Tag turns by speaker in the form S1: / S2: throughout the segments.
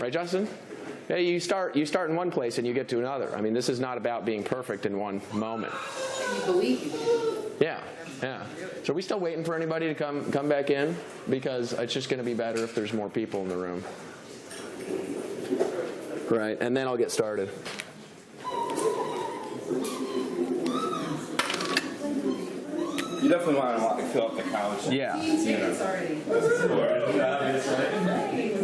S1: Right, Justin? Yeah, you start in one place and you get to another. I mean, this is not about being perfect in one moment.
S2: And you believe you can.
S1: Yeah, yeah. So are we still waiting for anybody to come back in? Because it's just going to be better if there's more people in the room. Right, and then I'll get started.
S3: You definitely want to fill up the couch.
S1: Yeah.
S2: 14 tickets already. 14.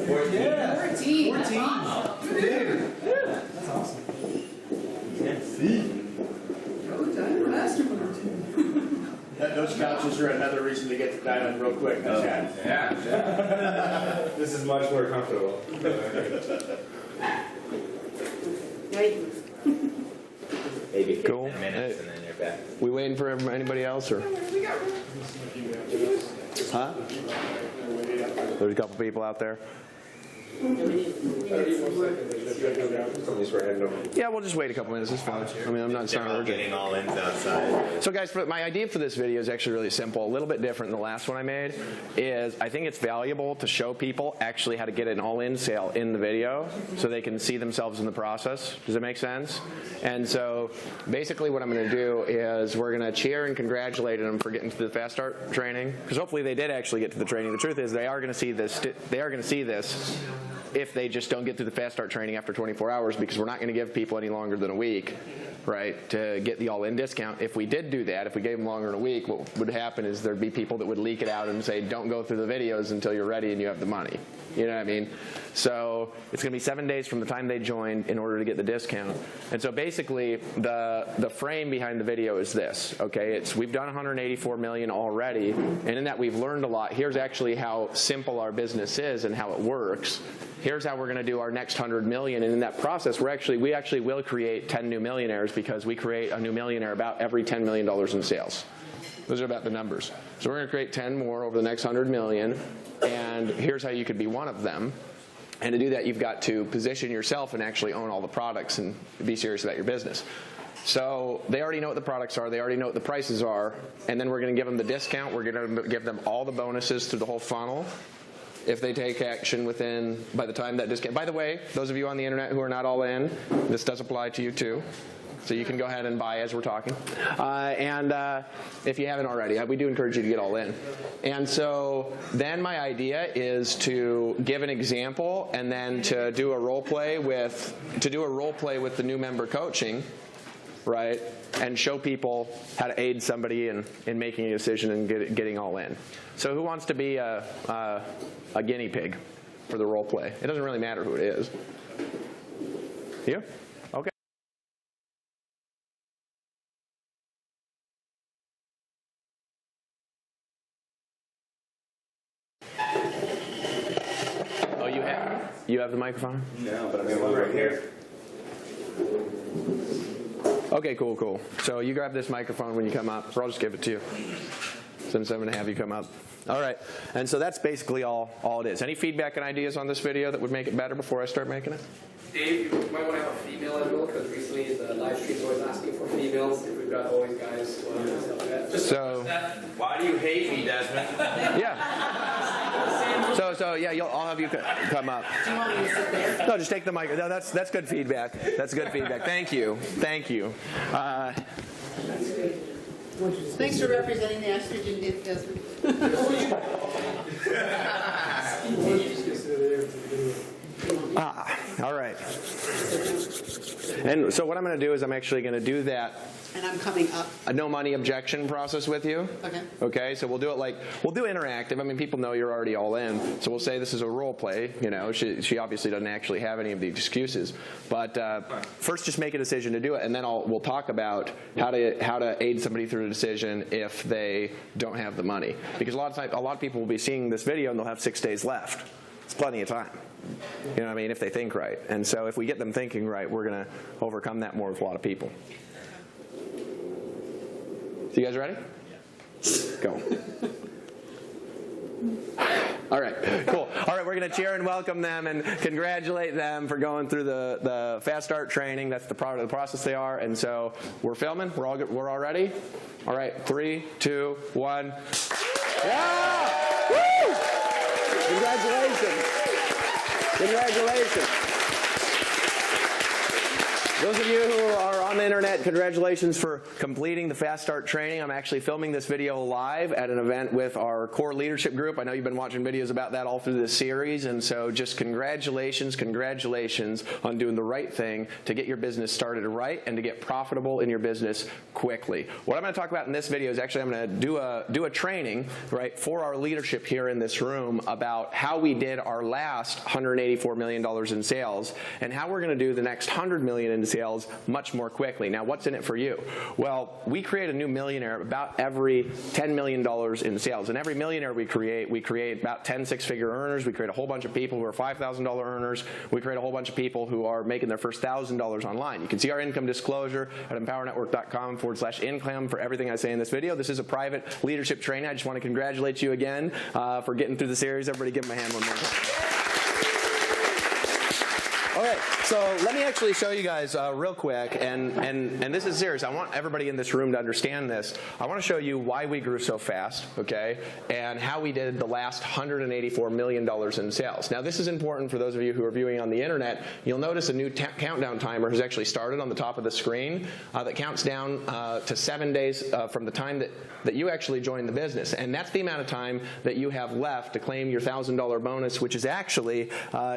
S4: 14.
S2: That's awesome.
S4: Dude. That's awesome.
S5: Those couches are another reason to get to Diamond real quick.
S3: Yeah. This is much more comfortable.
S6: Maybe
S1: Cool.
S6: 10 minutes and then you're back.
S1: We waiting for anybody else, or? Huh? There's a couple people out there. Yeah, we'll just wait a couple minutes. It's fine. I mean, it's not urgent.
S6: Getting all ins outside.
S1: So guys, my idea for this video is actually really simple, a little bit different than the last one I made, is I think it's valuable to show people actually how to get an all-in sale in the video so they can see themselves in the process. Does that make sense? And so basically what I'm going to do is we're going to cheer and congratulate them for getting to the Fast Start training, because hopefully they did actually get to the training. The truth is they are going to see this. They are going to see this if they just don't get through the Fast Start training after 24 hours, because we're not going to give people any longer than a week, right, to get the all-in discount. If we did do that, if we gave them longer than a week, what would happen is there'd be people that would leak it out and say, don't go through the videos until you're ready and you have the money. You know what I mean? So it's going to be 7 days from the time they join in order to get the discount. And so basically, the frame behind the video is this. Okay, we've done 184 million already, and in that we've learned a lot. Here's actually how simple our business is and how it works. Here's how we're going to do our next 100 million, and in that process, we actually will create 10 new millionaires, because we create a new millionaire about every $10 million in sales. Those are about the numbers. So we're going to create 10 more over the next 100 million, and here's how you could be one of them. And to do that, you've got to position yourself and actually own all the products and be serious about your business. So they already know what the products are. They already know what the prices are. And then we're going to give them the discount. We're going to give them all the bonuses through the whole funnel if they take action by the time that discount. By the way, those of you on the internet who are not all in, this does apply to you too. So you can go ahead and buy as we're talking. And if you haven't already, we do encourage you to get all in. And so then my idea is to give an example and then to do a role play with the new member coaching, right? And show people how to aid somebody in making a decision and getting all in. So who wants to be a guinea pig for the role play? It doesn't really matter who it is. You? Okay. Oh, you have the microphone?
S3: No, but I'm going to look right here.
S1: Okay, cool. So you grab this microphone when you come up, or I'll just give it to you, since I'm going to have you come up. All right, and so that's basically all it is. Any feedback and ideas on this video that would make it better before I start making it?
S7: Dave, you might want to have a female as well, because recently the live stream's always asking for females. If we've got always guys, stuff like that.
S1: So,
S6: Why do you hate me, Desmond?
S1: yeah. So yeah, I'll have you come up.
S2: Do you want me to sit there?
S1: No, just take the mic. No, that's good feedback. That's good feedback. Thank you.
S2: Thanks for representing the estrogen dip desert.
S1: All right. And so what I'm going to do is I'm actually going to do that.
S2: And I'm coming up.
S1: A no money objection process with you.
S2: Okay.
S1: Okay, so we'll do it we'll do interactive. I mean, people know you're already all in. So we'll say this is a role play. You know, she obviously doesn't actually have any of the excuses. But first just make a decision to do it, and then we'll talk about how to aid somebody through the decision if they don't have the money. Because a lot of people will be seeing this video and they'll have 6 days left. It's plenty of time. You know what I mean, if they think right. And so if we get them thinking right, we're going to overcome that more with a lot of people. So you guys ready? Yeah. Go. All right, cool. All right, we're going to cheer and welcome them and congratulate them for going through the Fast Start training. That's the part of the process they are. And so we're filming. We're all ready? All right, 3, 2, 1. Yeah! Woo! Congratulations. Congratulations. Those of you who are on the internet, congratulations for completing the Fast Start training. I'm actually filming this video live at an event with our core leadership group. I know you've been watching videos about that all through this series, and so just congratulations on doing the right thing to get your business started right and to get profitable in your business quickly. What I'm going to talk about in this video is actually I'm going to do a training, right, for our leadership here in this room about how we did our last $184 million in sales and how we're going to do the next $100 million in sales much more quickly. Now, what's in it for you? Well, we create a new millionaire about every $10 million in sales. And every millionaire we create about 10 six-figure earners. We create a whole bunch of people who are $5,000 earners. We create a whole bunch of people who are making their first $1,000 online. You can see our income disclosure at empowernetwork.com/income for everything I say in this video. This is a private leadership training. I just want to congratulate you again for getting through the series. Everybody give them a hand one more time. Okay, so let me actually show you guys real quick, and this is serious. I want everybody in this room to understand this. I want to show you why we grew so fast, okay, and how we did the last $184 million in sales. Now, this is important for those of you who are viewing on the internet. You'll notice a new countdown timer has actually started on the top of the screen that counts down to 7 days from the time that you actually joined the business, and that's the amount of time that you have left to claim your $1,000 bonus, which is actually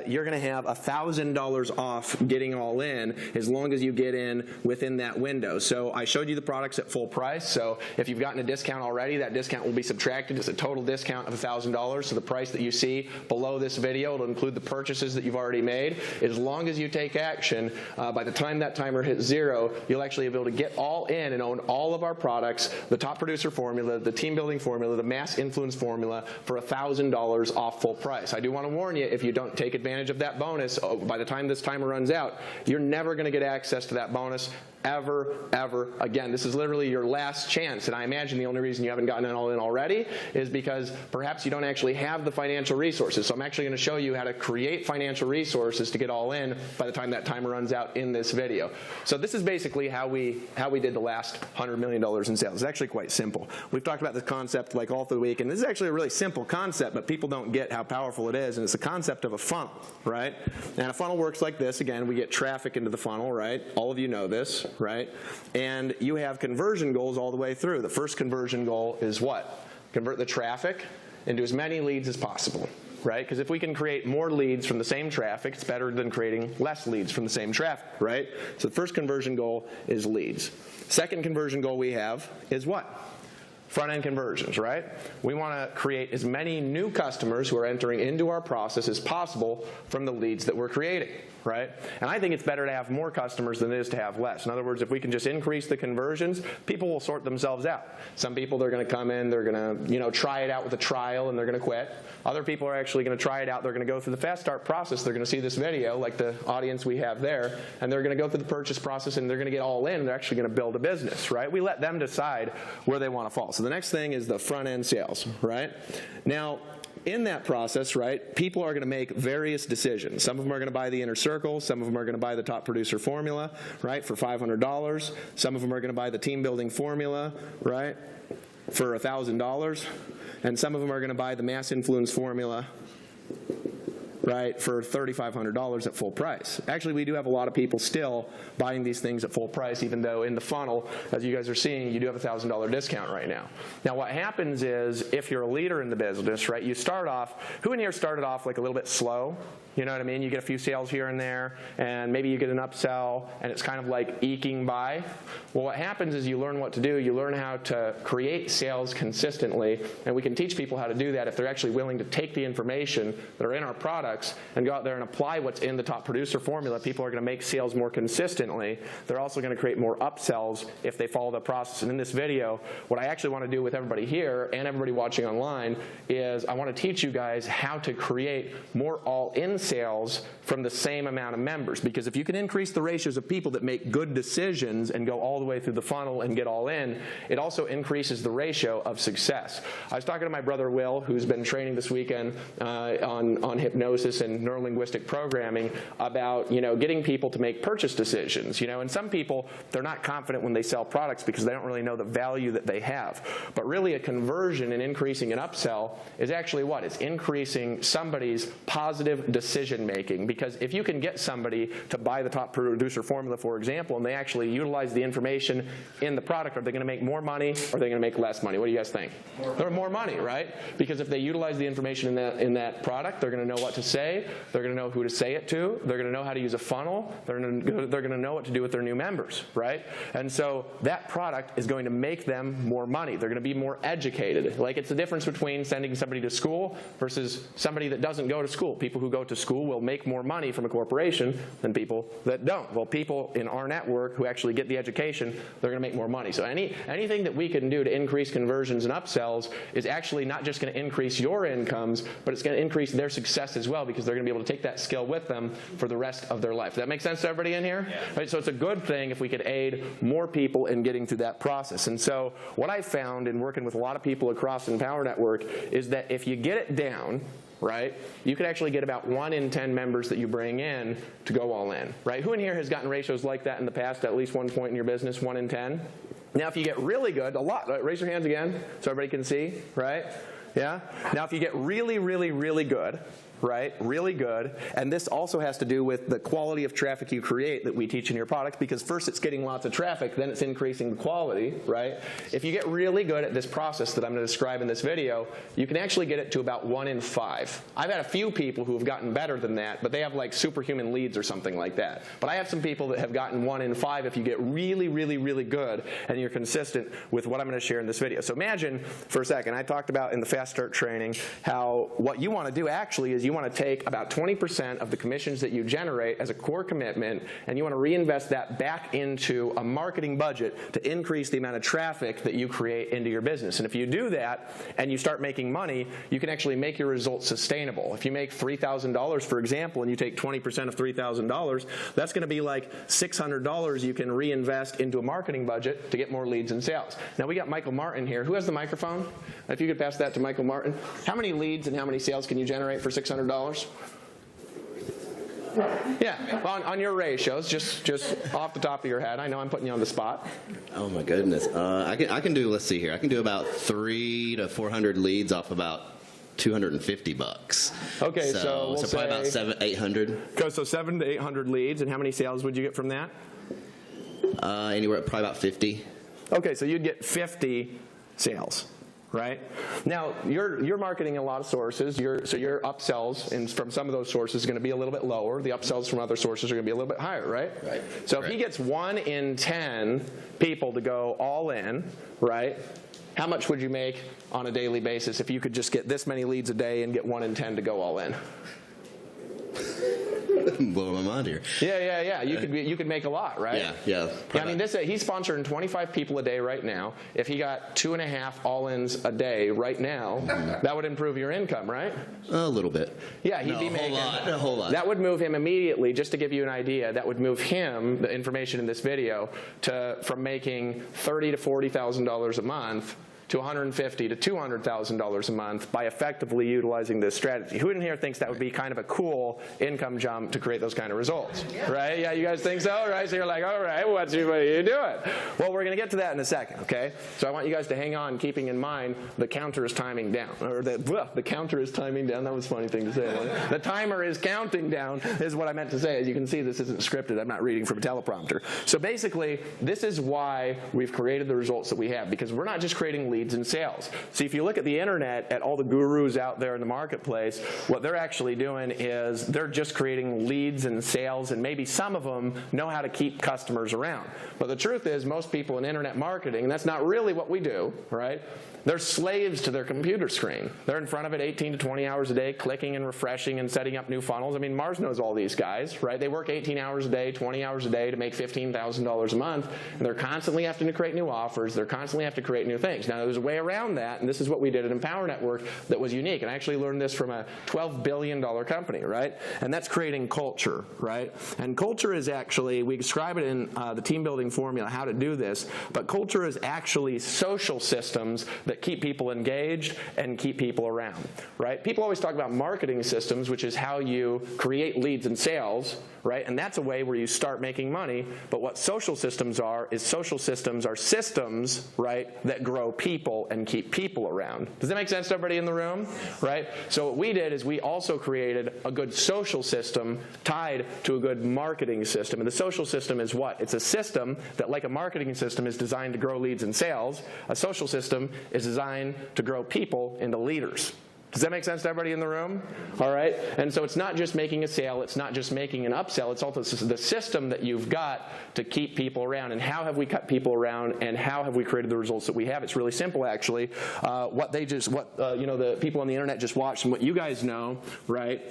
S1: you're going to have $1,000 off getting all in as long as you get in within that window. So I showed you the products at full price. So if you've gotten a discount already, that discount will be subtracted. It's a total discount of $1,000. So the price that you see below this video will include the purchases that you've already made. As long as you take action, by the time that timer hits 0, you'll actually be able to get all in and own all of our products, the top producer formula, the team building formula, the mass influence formula for $1,000 off full price. I do want to warn you, if you don't take advantage of that bonus, by the time this timer runs out, you're never going to get access to that bonus ever again. This is literally your last chance, and I imagine the only reason you haven't gotten it all in already is because perhaps you don't actually have the financial resources. So I'm actually going to show you how to create financial resources to get all in by the time that timer runs out in this video. So this is basically how we did the last $100 million in sales. It's actually quite simple. We've talked about this concept like all through the week, and this is actually a really simple concept, but people don't get how powerful it is, and it's the concept of a funnel, right? And a funnel works like this. Again, we get traffic into the funnel, right? All of you know this, right? And you have conversion goals all the way through. The first conversion goal is what? Convert the traffic into as many leads as possible, right? Because if we can create more leads from the same traffic, it's better than creating less leads from the same traffic, right? So the first conversion goal is leads. Second conversion goal we have is what? Front-end conversions, right? We want to create as many new customers who are entering into our process as possible from the leads that we're creating, right? And I think it's better to have more customers than it is to have less. In other words, if we can just increase the conversions, people will sort themselves out. Some people, they're going to come in, they're going to, try it out with a trial, and they're going to quit. Other people are actually going to try it out. They're going to go through the Fast Start process. They're going to see this video, like the audience we have there, and they're going to go through the purchase process, and they're going to get all in, and they're actually going to build a business, right? We let them decide where they want to fall. So the next thing is the front-end sales, right? Now, in that process, right, people are going to make various decisions. Some of them are going to buy the inner circle. Some of them are going to buy the top producer formula, right, for $500. Some of them are going to buy the team building formula, right, for $1,000. And some of them are going to buy the mass influence formula, right, for $3,500 at full price. Actually, we do have a lot of people still buying these things at full price, even though in the funnel, as you guys are seeing, you do have a $1,000 discount right now. Now, what happens is, if you're a leader in the business, right, you start off, who in here started off like a little bit slow? You know what I mean? You get a few sales here and there, and maybe you get an upsell, and it's kind of like eking by. Well, what happens is you learn what to do. You learn how to create sales consistently, and we can teach people how to do that if they're actually willing to take the information that are in our products and go out there and apply what's in the top producer formula. People are going to make sales more consistently. They're also going to create more upsells if they follow the process. And in this video, what I actually want to do with everybody here and everybody watching online is I want to teach you guys how to create more all-in sales from the same amount of members. Because if you can increase the ratios of people that make good decisions and go all the way through the funnel and get all in, it also increases the ratio of success. I was talking to my brother Will, who's been training this weekend on hypnosis neurolinguistics and neurolinguistic programming about, you know, getting people to make purchase decisions. You know, and some people, they're not confident when they sell products because they don't really know the value that they have. But really a conversion and increasing an upsell is actually what? It's increasing somebody's positive decision making. Because if you can get somebody to buy the top producer formula, for example, and they actually utilize the information in the product, are they going to make more money or are they going to make less money? What do you guys think? More money, right? Because if they utilize the information in that product, they're going to know what to say, they're going to know who to say it to, they're going to know how to use a funnel, they're going to know what to do with their new members, right? And so that product is going to make them more money. They're going to be more educated. Like, it's the difference between sending somebody to school versus somebody that doesn't go to school. People who go to school will make more money from a corporation than people that don't. Well, people in our network who actually get the education, they're going to make more money. So anything that we can do to increase conversions and upsells is actually not just going to increase your incomes, but it's going to increase their success as well, because they're going to be able to take that skill with them for the rest of their life. Does that make sense to everybody in here? Yeah. Right, so it's a good thing if we could aid more people in getting through that process. And so what I found in working with a lot of people across Empower Network is that if you get it down, right, you could actually get about 1 in 10 members that you bring in to go all in, right? Who in here has gotten ratios like that in the past at least one point in your business, 1 in 10? Now, if you get really good, a lot, right? Raise your hands again so everybody can see, right? Yeah? Now, if you get really, really, really good, right, really good, and this also has to do with the quality of traffic you create that we teach in your products, because first it's getting lots of traffic, then it's increasing the quality, right? If you get really good at this process that I'm going to describe in this video, you can actually get it to about 1 in 5. I've had a few people who have gotten better than that, but they have like superhuman leads or something like that. But I have some people that have gotten 1 in 5 if you get really, really, really good and you're consistent with what I'm going to share in this video. So imagine for a second, I talked about in the Fast Start training how what you want to do actually is you want to take about 20% of the commissions that you generate as a core commitment, and you want to reinvest that back into a marketing budget to increase the amount of traffic that you create into your business. And if you do that and you start making money, you can actually make your results sustainable. If you make $3,000, for example, and you take 20% of $3,000, that's going to be like $600 you can reinvest into a marketing budget to get more leads and sales. Now, we got Michael Martin here. Who has the microphone? If you could pass that to Michael Martin. How many leads and how many sales can you generate for $600? Yeah, on your ratios, just off the top of your head. I know I'm putting you on the spot.
S8: Oh my goodness, I can do. Let's see here. I can do about 300 to 400 leads off about $250.
S1: Okay, so we'll
S8: probably about 700 to 800.
S1: So 700 to 800 leads, and how many sales would you get from that?
S8: Anywhere, probably about 50.
S1: Okay, so you'd get 50 sales. Right? Now, you're marketing a lot of sources, so your upsells from some of those sources is going to be a little bit lower. The upsells from other sources are going to be a little bit higher, right?
S8: Right.
S1: So if he gets 1 in 10 people to go all in, right, how much would you make on a daily basis if you could just get this many leads a day and get 1 in 10 to go all in?
S8: Blowing my mind here.
S1: Yeah. You could make a lot, right?
S8: Yeah.
S1: I mean, he's sponsoring 25 people a day right now. If he got 2.5 all-ins a day right now, that would improve your income, right?
S8: A little bit.
S1: Yeah, he'd be making
S8: a whole lot.
S1: That would move him immediately. Just to give you an idea, that would move him, the information in this video, from making $30,000 to $40,000 a month to $150,000 to $200,000 a month by effectively utilizing this strategy. Who in here thinks that would be kind of a cool income jump to create those kind of results? Right? Yeah, you guys think so? Right? So you're like, all right, what are you doing? Well, we're going to get to that in a second, okay? So I want you guys to hang on, keeping in mind the counter is timing down. Or the counter is timing down. That was a funny thing to say. The timer is counting down is what I meant to say. As you can see, this isn't scripted. I'm not reading from a teleprompter. So basically, this is why we've created the results that we have, because we're not just creating leads and sales. See, if you look at the internet, at all the gurus out there in the marketplace, what they're actually doing is they're just creating leads and sales, and maybe some of them know how to keep customers around. But the truth is, most people in internet marketing, and that's not really what we do, right? They're slaves to their computer screen. They're in front of it 18 to 20 hours a day, clicking and refreshing and setting up new funnels. I mean, Mars knows all these guys, right? They work 18 hours a day, 20 hours a day to make $15,000 a month, and they're constantly having to create new offers. They're constantly having to create new things. Now, there's a way around that, and this is what we did at Empower Network that was unique. And I actually learned this from a $12 billion company, right? And that's creating culture, right? And culture is actually, we describe it in the team building formula how to do this, but culture is actually social systems that keep people engaged and keep people around, right? People always talk about marketing systems, which is how you create leads and sales, right? And that's a way where you start making money. But what social systems are is social systems are systems, right, that grow people and keep people around. Does that make sense to everybody in the room, right? So what we did is we also created a good social system tied to a good marketing system. And the social system is what? It's a system that, like a marketing system, is designed to grow leads and sales. A social system is designed to grow people into leaders. Does that make sense to everybody in the room? All right? And so it's not just making a sale, it's not just making an upsell, it's also the system that you've got to keep people around. And how have we kept people around, and how have we created the results that we have? It's really simple, actually. The people on the internet just watched and what you guys know, right?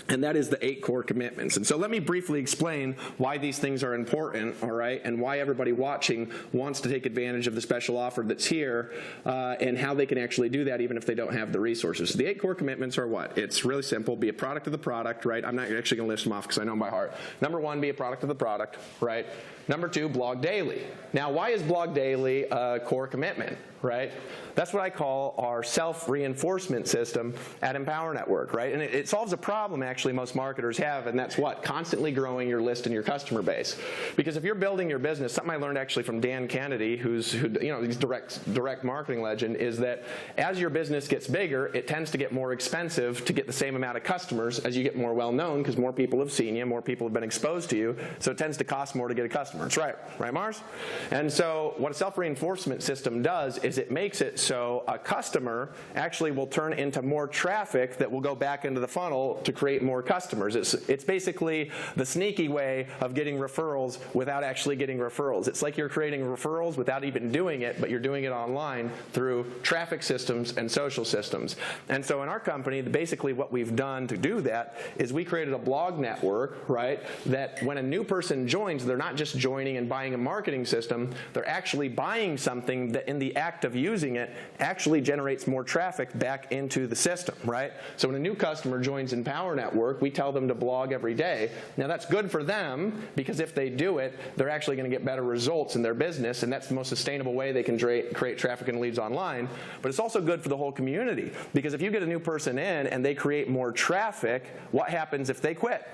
S1: And that is the 8 core commitments. And so let me briefly explain why these things are important, all right, and why everybody watching wants to take advantage of the special offer that's here, and how they can actually do that even if they don't have the resources. So the 8 core commitments are what? It's really simple. Be a product of the product, right? I'm not actually going to list them off because I know them by heart. Number 1, be a product of the product, right? Number 2, blog daily. Now, why is blog daily a core commitment, right? That's what I call our self-reinforcement system at Empower Network, right? And it solves a problem actually most marketers have, and that's what? Constantly growing your list and your customer base. Because if you're building your business, something I learned actually from Dan Kennedy, who's direct marketing legend, is that as your business gets bigger, it tends to get more expensive to get the same amount of customers as you get more well-known, because more people have seen you, more people have been exposed to you, so it tends to cost more to get a customer. It's right, Mars? And so what a self-reinforcement system does is it makes it so a customer actually will turn into more traffic that will go back into the funnel to create more customers. It's basically the sneaky way of getting referrals without actually getting referrals. It's like you're creating referrals without even doing it, but you're doing it online through traffic systems and social systems. And so in our company, basically what we've done to do that is we created a blog network, right, that when a new person joins, they're not just joining and buying a marketing system, they're actually buying something that in the act of using it actually generates more traffic back into the system, right? So when a new customer joins Empower Network, we tell them to blog every day. Now that's good for them because if they do it, they're actually going to get better results in their business, and that's the most sustainable way they can create traffic and leads online. But it's also good for the whole community because if you get a new person in and they create more traffic, what happens if they quit?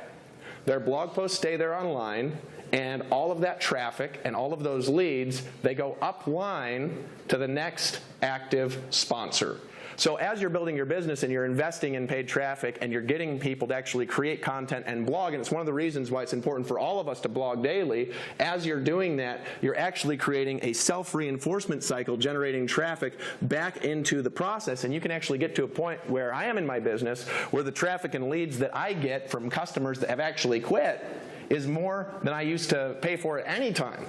S1: Their blog posts stay there online, and all of that traffic and all of those leads, they go upline to the next active sponsor. So as you're building your business and you're investing in paid traffic and you're getting people to actually create content and blog, and it's one of the reasons why it's important for all of us to blog daily, as you're doing that, you're actually creating a self-reinforcement cycle, generating traffic back into the process, and you can actually get to a point where I am in my business where the traffic and leads that I get from customers that have actually quit is more than I used to pay for at any time.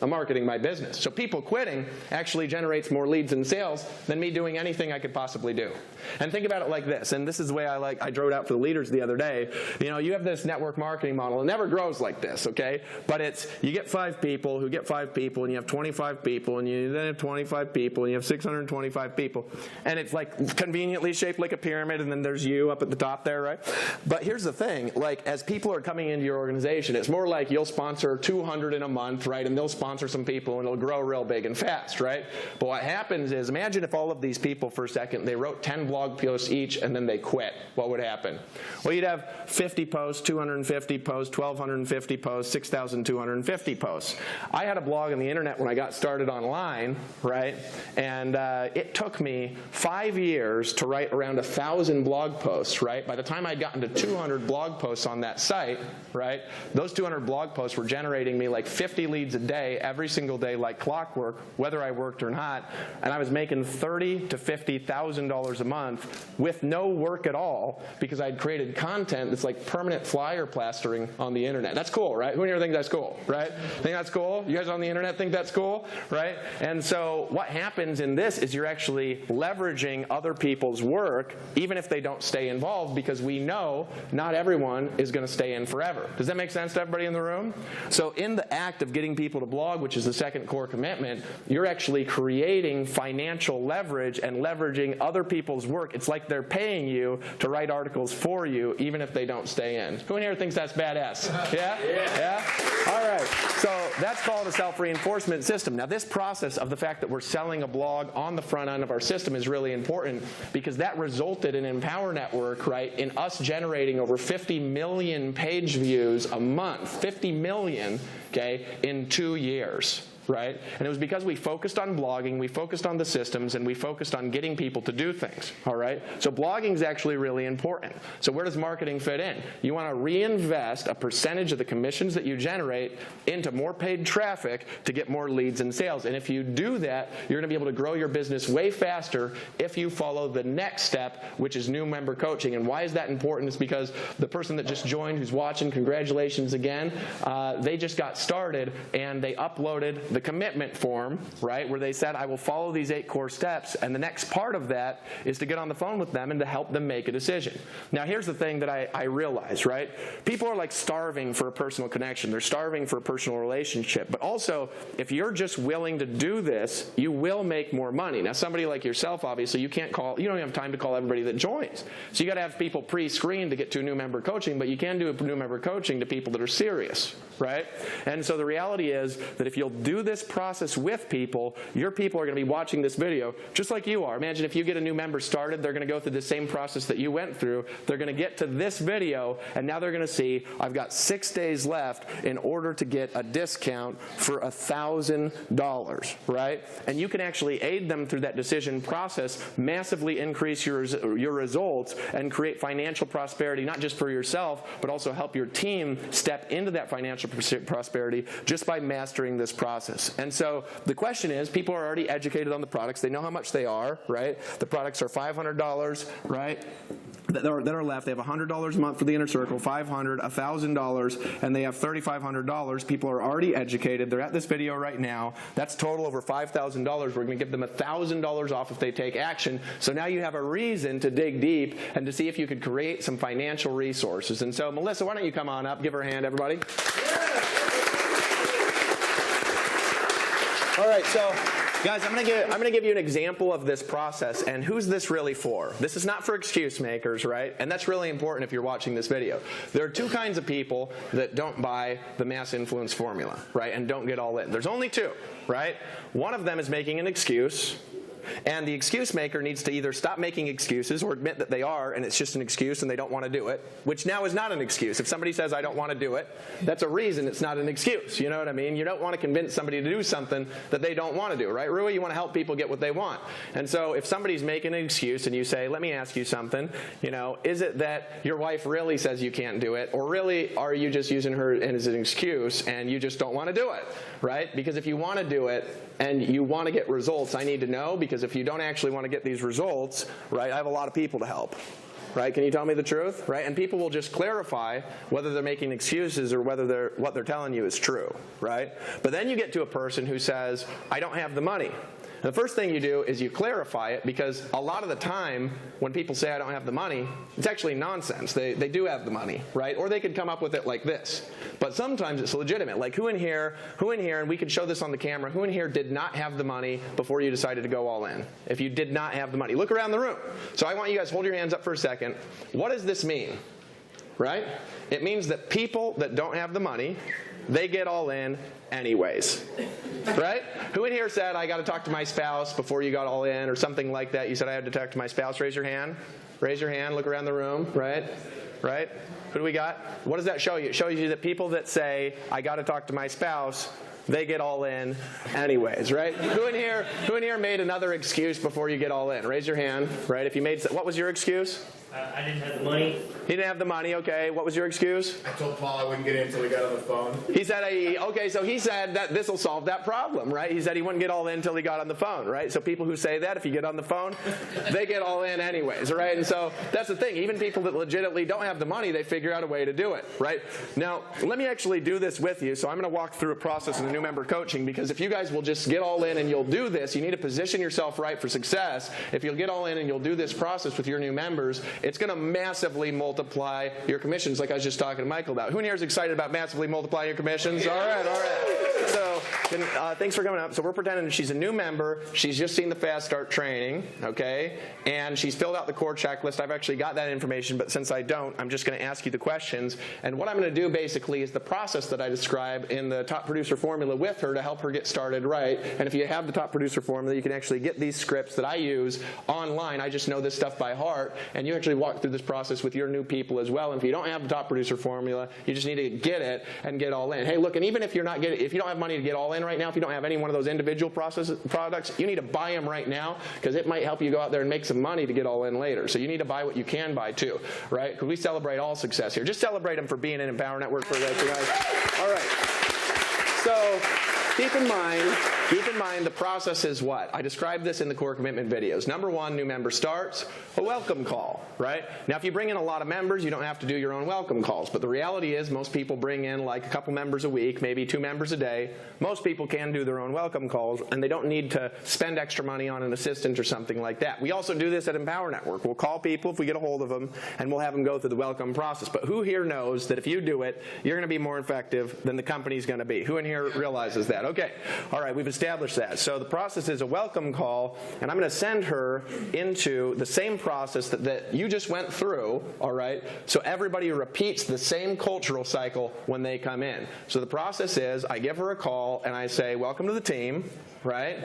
S1: I'm marketing my business. So people quitting actually generates more leads and sales than me doing anything I could possibly do. And think about it like this, and this is the way I drove it out for the leaders the other day. You have this network marketing model. It never grows like this, okay? But it's, you get 5 people who get 5 people, and you have 25 people, and you then have 25 people, and you have 625 people. And it's like conveniently shaped like a pyramid, and then there's you up at the top there, right? But here's the thing, like as people are coming into your organization, it's more like you'll sponsor 200 in a month, right? And they'll sponsor some people and it'll grow real big and fast, right? But what happens is, imagine if all of these people for a second, they wrote 10 blog posts each and then they quit. What would happen? Well, you'd have 50 posts, 250 posts, 1,250 posts, 6,250 posts. I had a blog on the internet when I got started online, right? And it took me 5 years to write around 1,000 blog posts, right? By the time I'd gotten to 200 blog posts on that site, right? Those 200 blog posts were generating me like 50 leads a day, every single day, like clockwork, whether I worked or not, and I was making $30,000 to $50,000 a month with no work at all because I'd created content that's like permanent flyer plastering on the internet. That's cool, right? Who in here thinks that's cool, right? Think that's cool? You guys on the internet think that's cool, right? And so what happens in this is you're actually leveraging other people's work, even if they don't stay involved, because we know not everyone is going to stay in forever. Does that make sense to everybody in the room? So in the act of getting people to blog blog, which is the second core commitment, you're actually creating financial leverage and leveraging other people's work. It's like they're paying you to write articles for you, even if they don't stay in. Who in here thinks that's badass? Yeah? Yeah? All right. So that's called a self-reinforcement system. Now, this process of the fact that we're selling a blog on the front end of our system is really important because that resulted in Empower Network, right, in us generating over 50 million page views a month. 50 million, okay, in 2 years. Right? And it was because we focused on blogging, we focused on the systems, and we focused on getting people to do things. All right? So blogging is actually really important. So where does marketing fit in? You want to reinvest a percentage of the commissions that you generate into more paid traffic to get more leads and sales. And if you do that, you're going to be able to grow your business way faster if you follow the next step, which is new member coaching. And why is that important? It's because the person that just joined, who's watching, congratulations again, they just got started and they uploaded the commitment form, right, where they said, I will follow these 8 core steps, and the next part of that is to get on the phone with them and to help them make a decision. Now, here's the thing that I realize, right? People are like starving for a personal connection. They're starving for a personal relationship. But also, if you're just willing to do this, you will make more money. Now, somebody like yourself, obviously, you don't have time to call everybody that joins. So you got to have people pre-screened to get to a new member coaching, but you can do a new member coaching to people that are serious, right? And so the reality is that if you'll do this process with people, your people are going to be watching this video just like you are. Imagine if you get a new member started, they're going to go through the same process that you went through. They're going to get to this video, and now they're going to see, I've got 6 days left in order to get a discount for $1,000, right? And you can actually aid them through that decision process, massively increase your results, and create financial prosperity, not just for yourself, but also help your team step into that financial prosperity just by mastering this process. And so the question is, people are already educated on the products. They know how much they are, right? The products are $500, right? That are left. They have $100 a month for the inner circle, $500, $1,000, and they have $3,500. People are already educated. They're at this video right now. That's total over $5,000. We're going to give them $1,000 off if they take action. So now you have a reason to dig deep and to see if you could create some financial resources. And so, Melissa, why don't you come on up? Give her a hand, everybody. All right, so guys, I'm gonna give you an example of this process, and who's this really for? This is not for excuse makers, right? And that's really important if you're watching this video. There are 2 kinds of people that don't buy the mass influence formula, right, and don't get all in. There's only 2, right? One of them is making an excuse, and the excuse maker needs to either stop making excuses or admit that they are, and it's just an excuse and they don't want to do it, which now is not an excuse. If somebody says, I don't want to do it, that's a reason it's not an excuse. You know what I mean? You don't want to convince somebody to do something that they don't want to do, right? Rui, you want to help people get what they want. And so if somebody's making an excuse and you say, let me ask you something, is it that your wife really says you can't do it, or really are you just using her as an excuse and you just don't want to do it, right? Because if you want to do it and you want to get results, I need to know, because if you don't actually want to get these results, right, I have a lot of people to help. Right? Can you tell me the truth? Right? And people will just clarify whether they're making excuses or whether what they're telling you is true. Right? But then you get to a person who says, I don't have the money. And the first thing you do is you clarify it, because a lot of the time when people say I don't have the money, it's actually nonsense. They do have the money, right? Or they could come up with it like this. But sometimes it's legitimate. Like who in here, and we could show this on the camera, who in here did not have the money before you decided to go all in? If you did not have the money, look around the room. So I want you guys to hold your hands up for a second. What does this mean? Right? It means that people that don't have the money, they get all in anyways. Right? Who in here said, I got to talk to my spouse before you got all in, or something like that? You said, I had to talk to my spouse. Raise your hand. Raise your hand. Look around the room. Right? Right? Who do we got? What does that show you? It shows you that people that say, I got to talk to my spouse, they get all in anyways, right? Who in here made another excuse before you get all in? Raise your hand, right? If you made, what was your excuse?
S9: I didn't have the money.
S1: He didn't have the money, okay. What was your excuse?
S3: I told Paul I wouldn't get in until we got on the phone.
S1: He said, so he said that this will solve that problem, right? He said he wouldn't get all in until he got on the phone, right? So people who say that, if you get on the phone, they get all in anyways, right? And so that's the thing. Even people that legitimately don't have the money, they figure out a way to do it, right? Now, let me actually do this with you. So I'm going to walk through a process in the new member coaching, because if you guys will just get all in and you'll do this, you need to position yourself right for success. If you'll get all in and you'll do this process with your new members, It's going to massively multiply your commissions, like I was just talking to Michael about. Who in here is excited about massively multiplying your commissions? All right, all right. So thanks for coming up. So we're pretending she's a new member. She's just seen the Fast Start training, okay? And she's filled out the core checklist. I've actually got that information, but since I don't, I'm just going to ask you the questions. And what I'm going to do basically is the process that I describe in the Top Producer Formula with her to help her get started right. And if you have the Top Producer Formula, you can actually get these scripts that I use online. I just know this stuff by heart. And you actually walk through this process with your new people as well. And if you don't have the Top Producer Formula, you just need to get it and get all in. Hey, look, and even if you're not getting, if you don't have money to get all in right now, if you don't have any one of those individual products, you need to buy them right now because it might help you go out there and make some money to get all in later. So you need to buy what you can buy too, right? Because we celebrate all success here. Just celebrate them for being in Empower Network for that, you guys. All right. So keep in mind the process is what? I described this in the core commitment videos. Number one, new member starts, a welcome call, right? Now, if you bring in a lot of members, you don't have to do your own welcome calls. But the reality is most people bring in like a couple members a week, maybe 2 members a day. Most people can do their own welcome calls, and they don't need to spend extra money on an assistant or something like that. We also do this at Empower Network. We'll call people if we get a hold of them, and we'll have them go through the welcome process. But who here knows that if you do it, you're going to be more effective than the company's going to be? Who in here realizes that? Okay. All right, we've established that. So the process is a welcome call, and I'm going to send her into the same process that you just went through, all right? So everybody repeats the same cultural cycle when they come in. So the process is I give her a call, and I say, welcome to the team, right?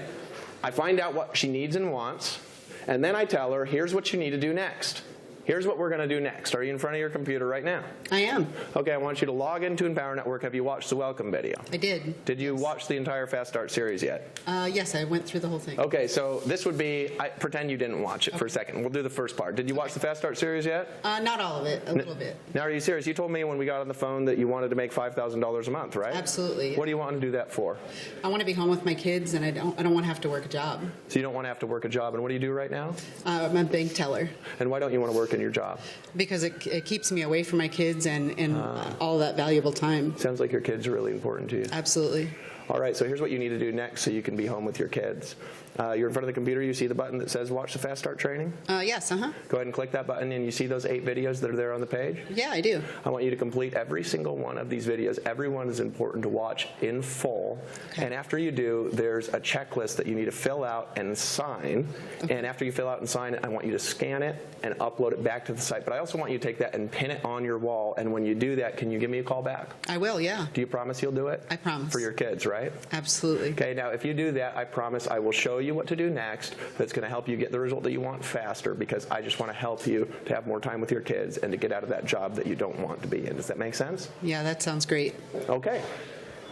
S1: I find out what she needs and wants, and then I tell her, here's what you need to do next. Here's what we're going to do next. Are you in front of your computer right now?
S2: I am.
S1: Okay, I want you to log into Empower Network. Have you watched the welcome video?
S2: I did.
S1: Did you watch the entire Fast Start series yet?
S2: Yes, I went through the whole thing.
S1: Okay, so this would be, pretend you didn't watch it for a second. We'll do the first part. Did you watch the Fast Start series yet?
S2: Not all of it, a little bit.
S1: Now, are you serious? You told me when we got on the phone that you wanted to make $5,000 a month, right?
S2: Absolutely.
S1: What do you want to do that for?
S2: I want to be home with my kids, and I don't want to have to work a job.
S1: So you don't want to have to work a job. And what do you do right now?
S2: I'm a bank teller
S1: And why don't you want to work in your job?
S2: because it keeps me away from my kids and all that valuable time.
S1: Sounds like your kids are really important to you.
S2: Absolutely.
S1: All right, so here's what you need to do next so you can be home with your kids. You're in front of the computer, you see the button that says watch the Fast Start training?
S2: Yes,
S1: Go ahead and click that button and you see those 8 videos that are there on the page?
S2: Yeah, I do.
S1: I want you to complete every single one of these videos. Every one is important to watch in full.
S2: Okay.
S1: And after you do, there's a checklist that you need to fill out and sign.
S2: Okay.
S1: And after you fill out and sign it, I want you to scan it and upload it back to the site. But I also want you to take that and pin it on your wall. And when you do that, can you give me a call back?
S2: I will, yeah.
S1: Do you promise you'll do it?
S2: I promise.
S1: For your kids, right?
S2: Absolutely.
S1: Okay, now if you do that, I promise I will show you what to do next that's going to help you get the result that you want faster because I just want to help you to have more time with your kids and to get out of that job that you don't want to be in. Does that make sense?
S2: Yeah, that sounds great.
S1: Okay.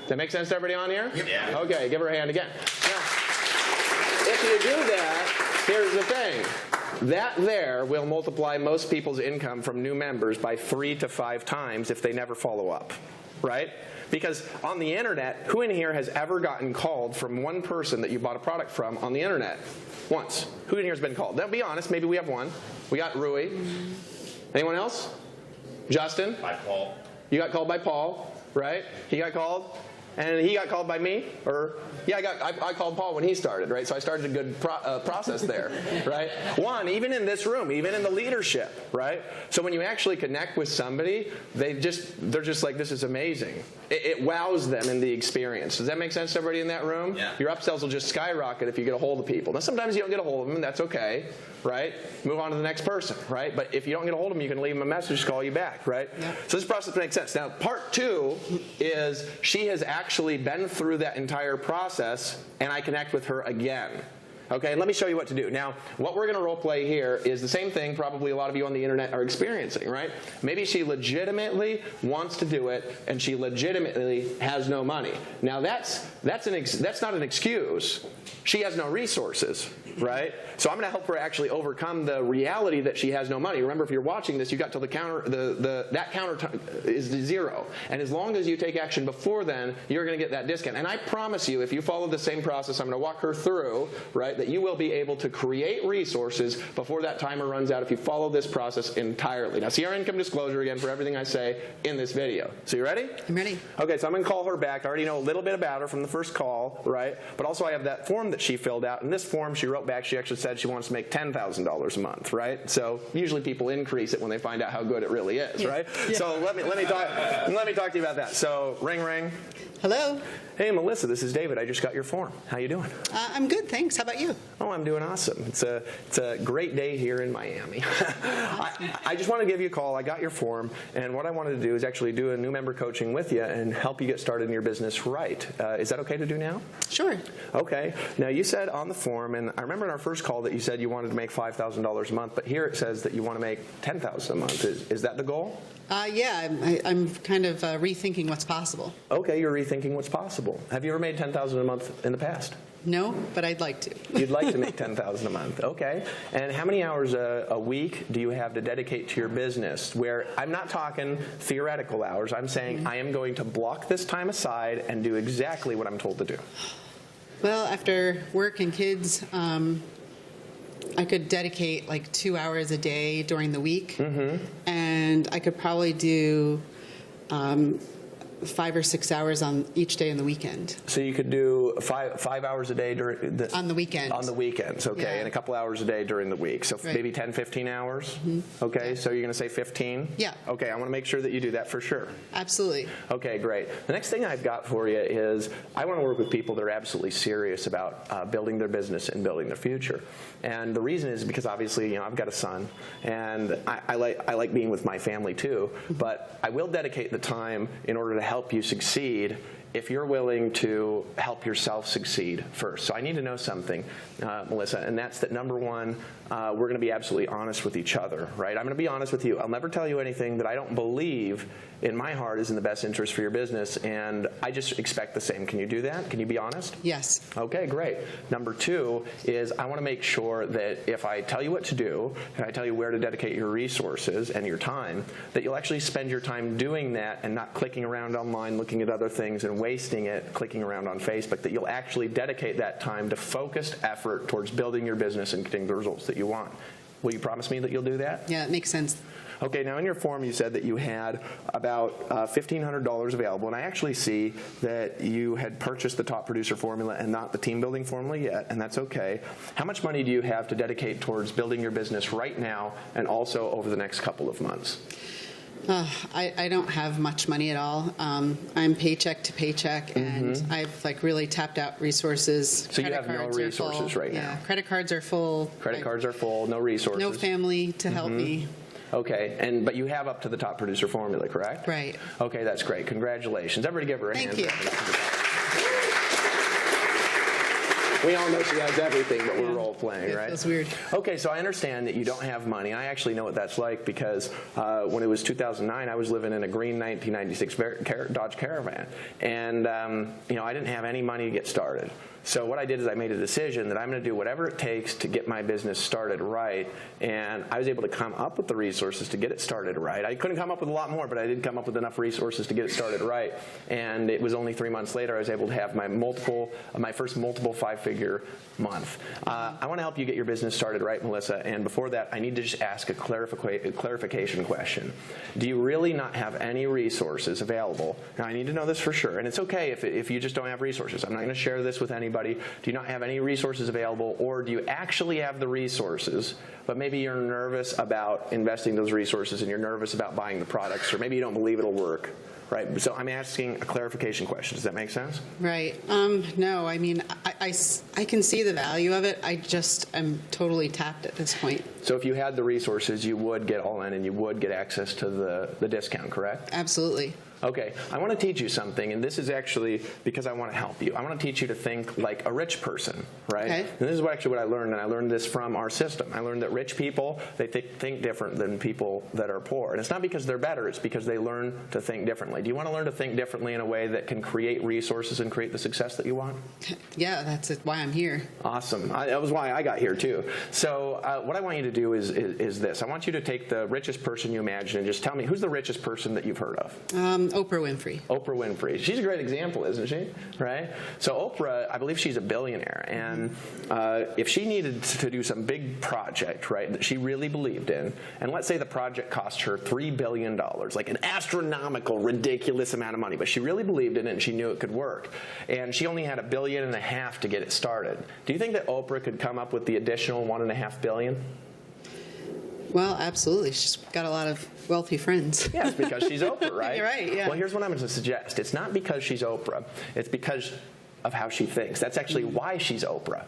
S1: Does that make sense to everybody on here?
S6: Yeah.
S1: Okay, give her a hand again. Now, if you do that, here's the thing. That there will multiply most people's income from new members by 3 to 5 times if they never follow up, right? Because on the internet, who in here has ever gotten called from one person that you bought a product from on the internet? Once. Who in here has been called? Now, be honest, maybe we have one. We got Rui. Anyone else? Justin?
S6: By Paul.
S1: You got called by Paul, right? He got called. And he got called by me, or yeah, I called Paul when he started, right? So I started a good process there, right? One, even in this room, even in the leadership, right? So when you actually connect with somebody, they're just like, this is amazing. It wows them in the experience. Does that make sense to everybody in that room?
S6: Yeah.
S1: Your upsells will just skyrocket if you get a hold of people. Now sometimes you don't get a hold of them, and that's okay, right? Move on to the next person, right? But if you don't get a hold of them, you can leave them a message, call you back, right?
S2: Yeah.
S1: So this process makes sense. Now, part 2 is she has actually been through that entire process, and I connect with her again. Okay, let me show you what to do. Now, what we're going to role play here is the same thing probably a lot of you on the internet are experiencing, right? Maybe she legitimately wants to do it, and she legitimately has no money. Now, that's not an excuse. She has no resources, right? So I'm going to help her actually overcome the reality that she has no money. Remember, if you're watching this, you got till the counter, that counter is 0. And as long as you take action before then, you're going to get that discount. And I promise you, if you follow the same process, I'm going to walk her through, right? right, that you will be able to create resources before that timer runs out if you follow this process entirely. Now, see our income disclosure again for everything I say in this video. So you ready?
S2: I'm ready.
S1: Okay, so I'm going to call her back. I already know a little bit about her from the first call, right? But also I have that form that she filled out. In this form, she wrote back, she actually said she wants to make $10,000 a month, right? So usually people increase it when they find out how good it really is, right?
S2: Yeah.
S1: So let me talk to you about that. So ring, ring.
S2: Hello.
S1: Hey, Melissa, this is David. I just got your form. How you doing?
S2: I'm good, thanks. How about you?
S1: Oh, I'm doing awesome. It's a great day here in Miami. I just want to give you a call. I got your form, and what I wanted to do is actually do a new member coaching with you and help you get started in your business right. Is that okay to do now?
S2: Sure.
S1: Okay. Now, you said on the form, and I remember in our first call that you said you wanted to make $5,000 a month, but here it says that you want to make $10,000 a month. Is that the goal?
S2: Yeah, I'm kind of rethinking what's possible.
S1: Okay, you're rethinking what's possible. Have you ever made $10,000 a month in the past?
S2: No, but I'd like to.
S1: You'd like to make $10,000 a month. Okay. And how many hours a week do you have to dedicate to your business? Where I'm not talking theoretical hours. I'm saying I am going to block this time aside and do exactly what I'm told to do.
S2: Well, after work and kids, I could dedicate like 2 hours a day during the week, and I could probably do 5 or 6 hours on each day on the weekend.
S1: So you could do five hours a day during
S2: On the weekends.
S1: On the weekends, okay,
S2: Yeah.
S1: and a couple hours a day during the week. So
S2: Right.
S1: maybe 10, 15 hours? Okay, so you're going to say 15?
S2: Yeah.
S1: Okay, I want to make sure that you do that for sure.
S2: Absolutely.
S1: Okay, great. The next thing I've got for you is I want to work with people that are absolutely serious about building their business and building their future. And the reason is because obviously, I've got a son, and I like being with my family too, but I will dedicate the time in order to help you succeed if you're willing to help yourself succeed first. So I need to know something, Melissa, and that's that number one, we're going to be absolutely honest with each other, right? I'm going to be honest with you. I'll never tell you anything that I don't believe in my heart is in the best interest for your business, and I just expect the same. Can you do that? Can you be honest?
S2: Yes.
S1: Okay, great. Number two is I want to make sure that if I tell you what to do and I tell you where to dedicate your resources and your time, that you'll actually spend your time doing that and not clicking around online, looking at other things and wasting it clicking around on Facebook, that you'll actually dedicate that time to focused effort towards building your business and getting the results that you want. Will you promise me that you'll do that?
S2: Yeah, it makes sense.
S1: Okay, now in your form you said that you had about $1,500 available, and I actually see that you had purchased the Top Producer formula and not the team building formula yet, and that's okay. How much money do you have to dedicate towards building your business right now and also over the next couple of months?
S2: I don't have much money at all. I'm paycheck to paycheck, and I've like really tapped out resources.
S1: So you
S2: Credit
S1: have no
S2: cards are
S1: resources
S2: full.
S1: right now?
S2: Yeah, credit cards are full.
S1: Credit cards are full, no resources.
S2: No family to help me.
S1: Okay, but you have up to the Top Producer formula, correct?
S2: Right.
S1: Okay, that's great. Congratulations. Everybody give her a hand.
S2: Thank you.
S1: We all know she has everything, but we're role playing,
S2: It
S1: right?
S2: feels weird.
S1: Okay, so I understand that you don't have money. I actually know what that's like because when it was 2009, I was living in a green 1996 Dodge Caravan, and I didn't have any money to get started. So what I did is I made a decision that I'm going to do whatever it takes to get my business started right, and I was able to come up with the resources to get it started right. I couldn't come up with a lot more, but I did come up with enough resources to get it started right, and it was only 3 months later I was able to have my first multiple five-figure month. I want to help you get your business started right, Melissa, and before that I need to just ask a clarification question. Do you really not have any resources available? Now I need to know this for sure, and it's okay if you just don't have resources. I'm not going to share this with anybody. Do you not have any resources available, or do you actually have the resources, but maybe you're nervous about investing those resources and you're nervous about buying the products, or maybe you don't believe it'll work? Right. So I'm asking a clarification question. Does that make sense?
S2: Right. No, I mean, I can see the value of it. I just am totally tapped at this point.
S1: So if you had the resources, you would get all in and you would get access to the discount, correct?
S2: Absolutely.
S1: Okay, I want to teach you something, and this is actually because I want to help you. I want to teach you to think like a rich person, right?
S2: Okay.
S1: And this is actually what I learned, and I learned this from our system. I learned that rich people, they think different than people that are poor. And it's not because they're better, it's because they learn to think differently. Do you want to learn to think differently in a way that can create resources and create the success that you want?
S2: Yeah, that's why I'm here.
S1: Awesome. That was why I got here, too. So what I want you to do is this. I want you to take the richest person you imagine and just tell me, who's the richest person that you've heard of?
S2: Oprah Winfrey.
S1: Oprah Winfrey. She's a great example, isn't she? Right? So Oprah, I believe she's a billionaire. And if she needed to do some big project, right, that she really believed in, and let's say the project cost her $3 billion, like an astronomical, ridiculous amount of money, but she really believed in it and she knew it could work. And she only had $1.5 billion to get it started. Do you think that Oprah could come up with the additional $1.5 billion?
S2: Well, absolutely. She's got a lot of wealthy friends.
S1: Yeah, it's because she's Oprah, right?
S2: You're right, yeah.
S1: Well, here's what I'm going to suggest. It's not because she's Oprah. It's because of how she thinks. That's actually why she's Oprah.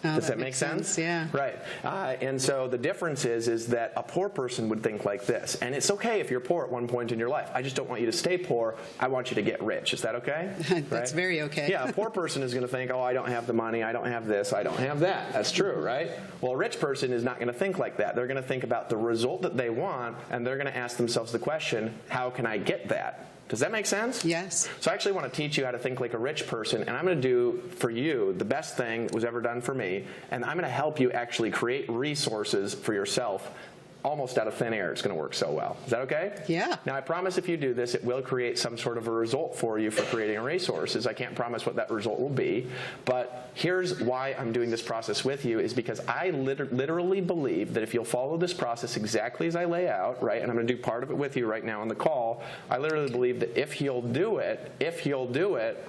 S2: Oh,
S1: Does that make
S2: makes
S1: sense?
S2: Yeah.
S1: Right. And so the difference is that a poor person would think like this. And it's okay if you're poor at one point in your life. I just don't want you to stay poor. I want you to get rich. Is that okay?
S2: That's
S1: Right?
S2: very okay.
S1: Yeah, a poor person is going to think, oh, I don't have the money, I don't have this, I don't have that. That's true, right? Well, a rich person is not going to think like that. They're going to think about the result that they want, and they're going to ask themselves the question, how can I get that? Does that make sense?
S2: Yes.
S1: So I actually want to teach you how to think like a rich person, and I'm going to do for you the best thing that was ever done for me, and I'm going to help you actually create resources for yourself almost out of thin air. It's going to work so well. Is that okay?
S2: Yeah.
S1: Now, I promise if you do this, it will create some sort of a result for you for creating resources. I can't promise what that result will be, but here's why I'm doing this process with you is because I literally believe that if you'll follow this process exactly as I lay out, right, and I'm going to do part of it with you right now on the call, I literally believe that if you'll do it,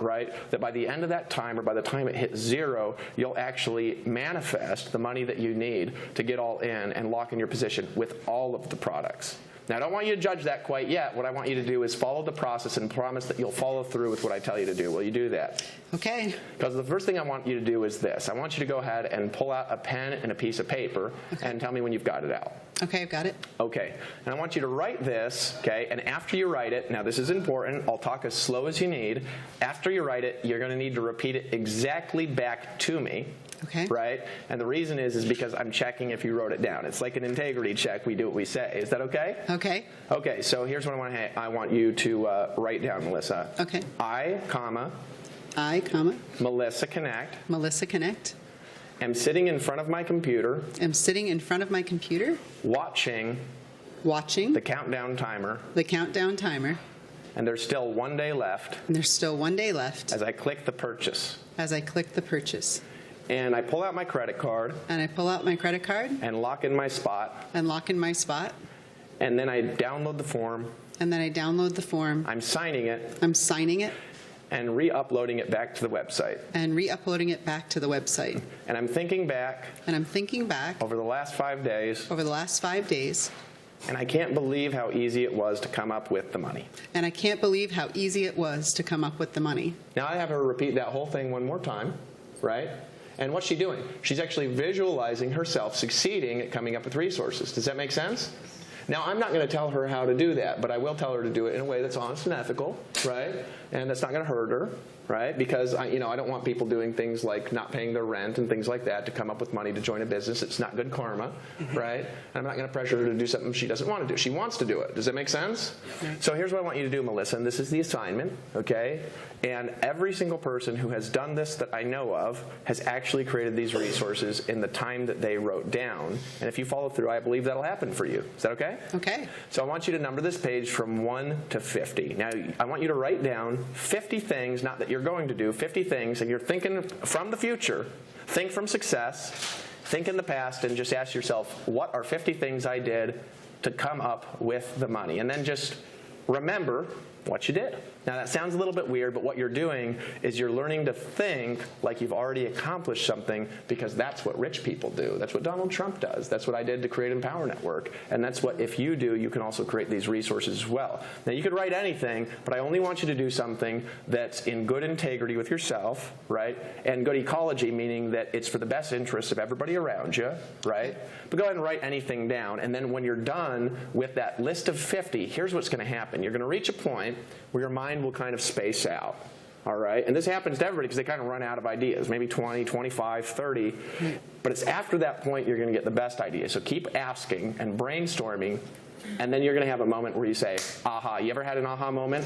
S1: right, that by the end of that time or by the time it hits zero, you'll actually manifest the money that you need to get all in and lock in your position with all of the products. Now, I don't want you to judge that quite yet. What I want you to do is follow the process and promise that you'll follow through with what I tell you to do. Will you do that?
S2: Okay.
S1: Because the first thing I want you to do is this. I want you to go ahead and pull out a pen and a piece of paper and tell me when you've got it out.
S2: Okay, I've got it.
S1: Okay. And I want you to write this, okay? And after you write it, now this is important. I'll talk as slow as you need. After you write it, you're going to need to repeat it exactly back to me.
S2: Okay.
S1: Right? And the reason is because I'm checking if you wrote it down. It's like an integrity check. We do what we say. Is that okay?
S2: Okay.
S1: Okay, so here's what I want you to write down, Melissa.
S2: Okay.
S1: I, Melissa Connect,
S2: Melissa Connect,
S1: am sitting in front of my computer
S2: am sitting in front of my computer
S1: watching
S2: watching
S1: the countdown timer, and there's still 1 day left
S2: and there's still 1 day left
S1: as I click the purchase.
S2: as I click the purchase.
S1: And I pull out my credit card
S2: And I pull out my credit card
S1: and lock in my spot,
S2: and lock in my spot.
S1: and then I download the form.
S2: And then I download the form.
S1: I'm signing it
S2: I'm signing it
S1: and re-uploading it back to the website.
S2: and re-uploading it back to the website.
S1: And I'm thinking back
S2: And I'm thinking back
S1: over the last 5 days,
S2: over the last 5 days,
S1: and I can't believe how easy it was to come up with the money.
S2: and I can't believe how easy it was to come up with the money.
S1: Now I have her repeat that whole thing one more time, right? And what's she doing? She's actually visualizing herself succeeding at coming up with resources. Does that make sense? Now, I'm not going to tell her how to do that, but I will tell her to do it in a way that's honest and ethical, right? And that's not going to hurt her, right? Because I don't want people doing things like not paying their rent and things like that to come up with money to join a business. It's not good karma, right? And I'm not going to pressure her to do something she doesn't want to do. She wants to do it. Does that make sense? So here's what I want you to do, Melissa, and this is the assignment, okay? And every single person who has done this that I know of has actually created these resources in the time that they wrote down. And if you follow through, I believe that'll happen for you. Is that okay?
S2: Okay.
S1: So I want you to number this page from 1 to 50. Now, I want you to write down 50 things, not that you're going to do, 50 things, and you're thinking from the future, think from success, think in the past, and just ask yourself, what are 50 things I did to come up with the money? And then just remember what you did. Now, that sounds a little bit weird, but what you're doing is you're learning to think like you've already accomplished something, because that's what rich people do. That's what Donald Trump does. That's what I did to create Empower Network. And that's what, if you do, you can also create these resources as well. Now, you could write anything, but I only want you to do something that's in good integrity with yourself, right? And good ecology, meaning that it's for the best interest of everybody around you, right? But go ahead and write anything down. And then when you're done with that list of 50, here's what's going to happen. You're going to reach a point where your mind will kind of space out. All right? And this happens to everybody because they kind of run out of ideas, maybe 20, 25, 30. But it's after that point you're going to get the best ideas. So keep asking and brainstorming, and then you're going to have a moment where you say, aha. You ever had an aha moment?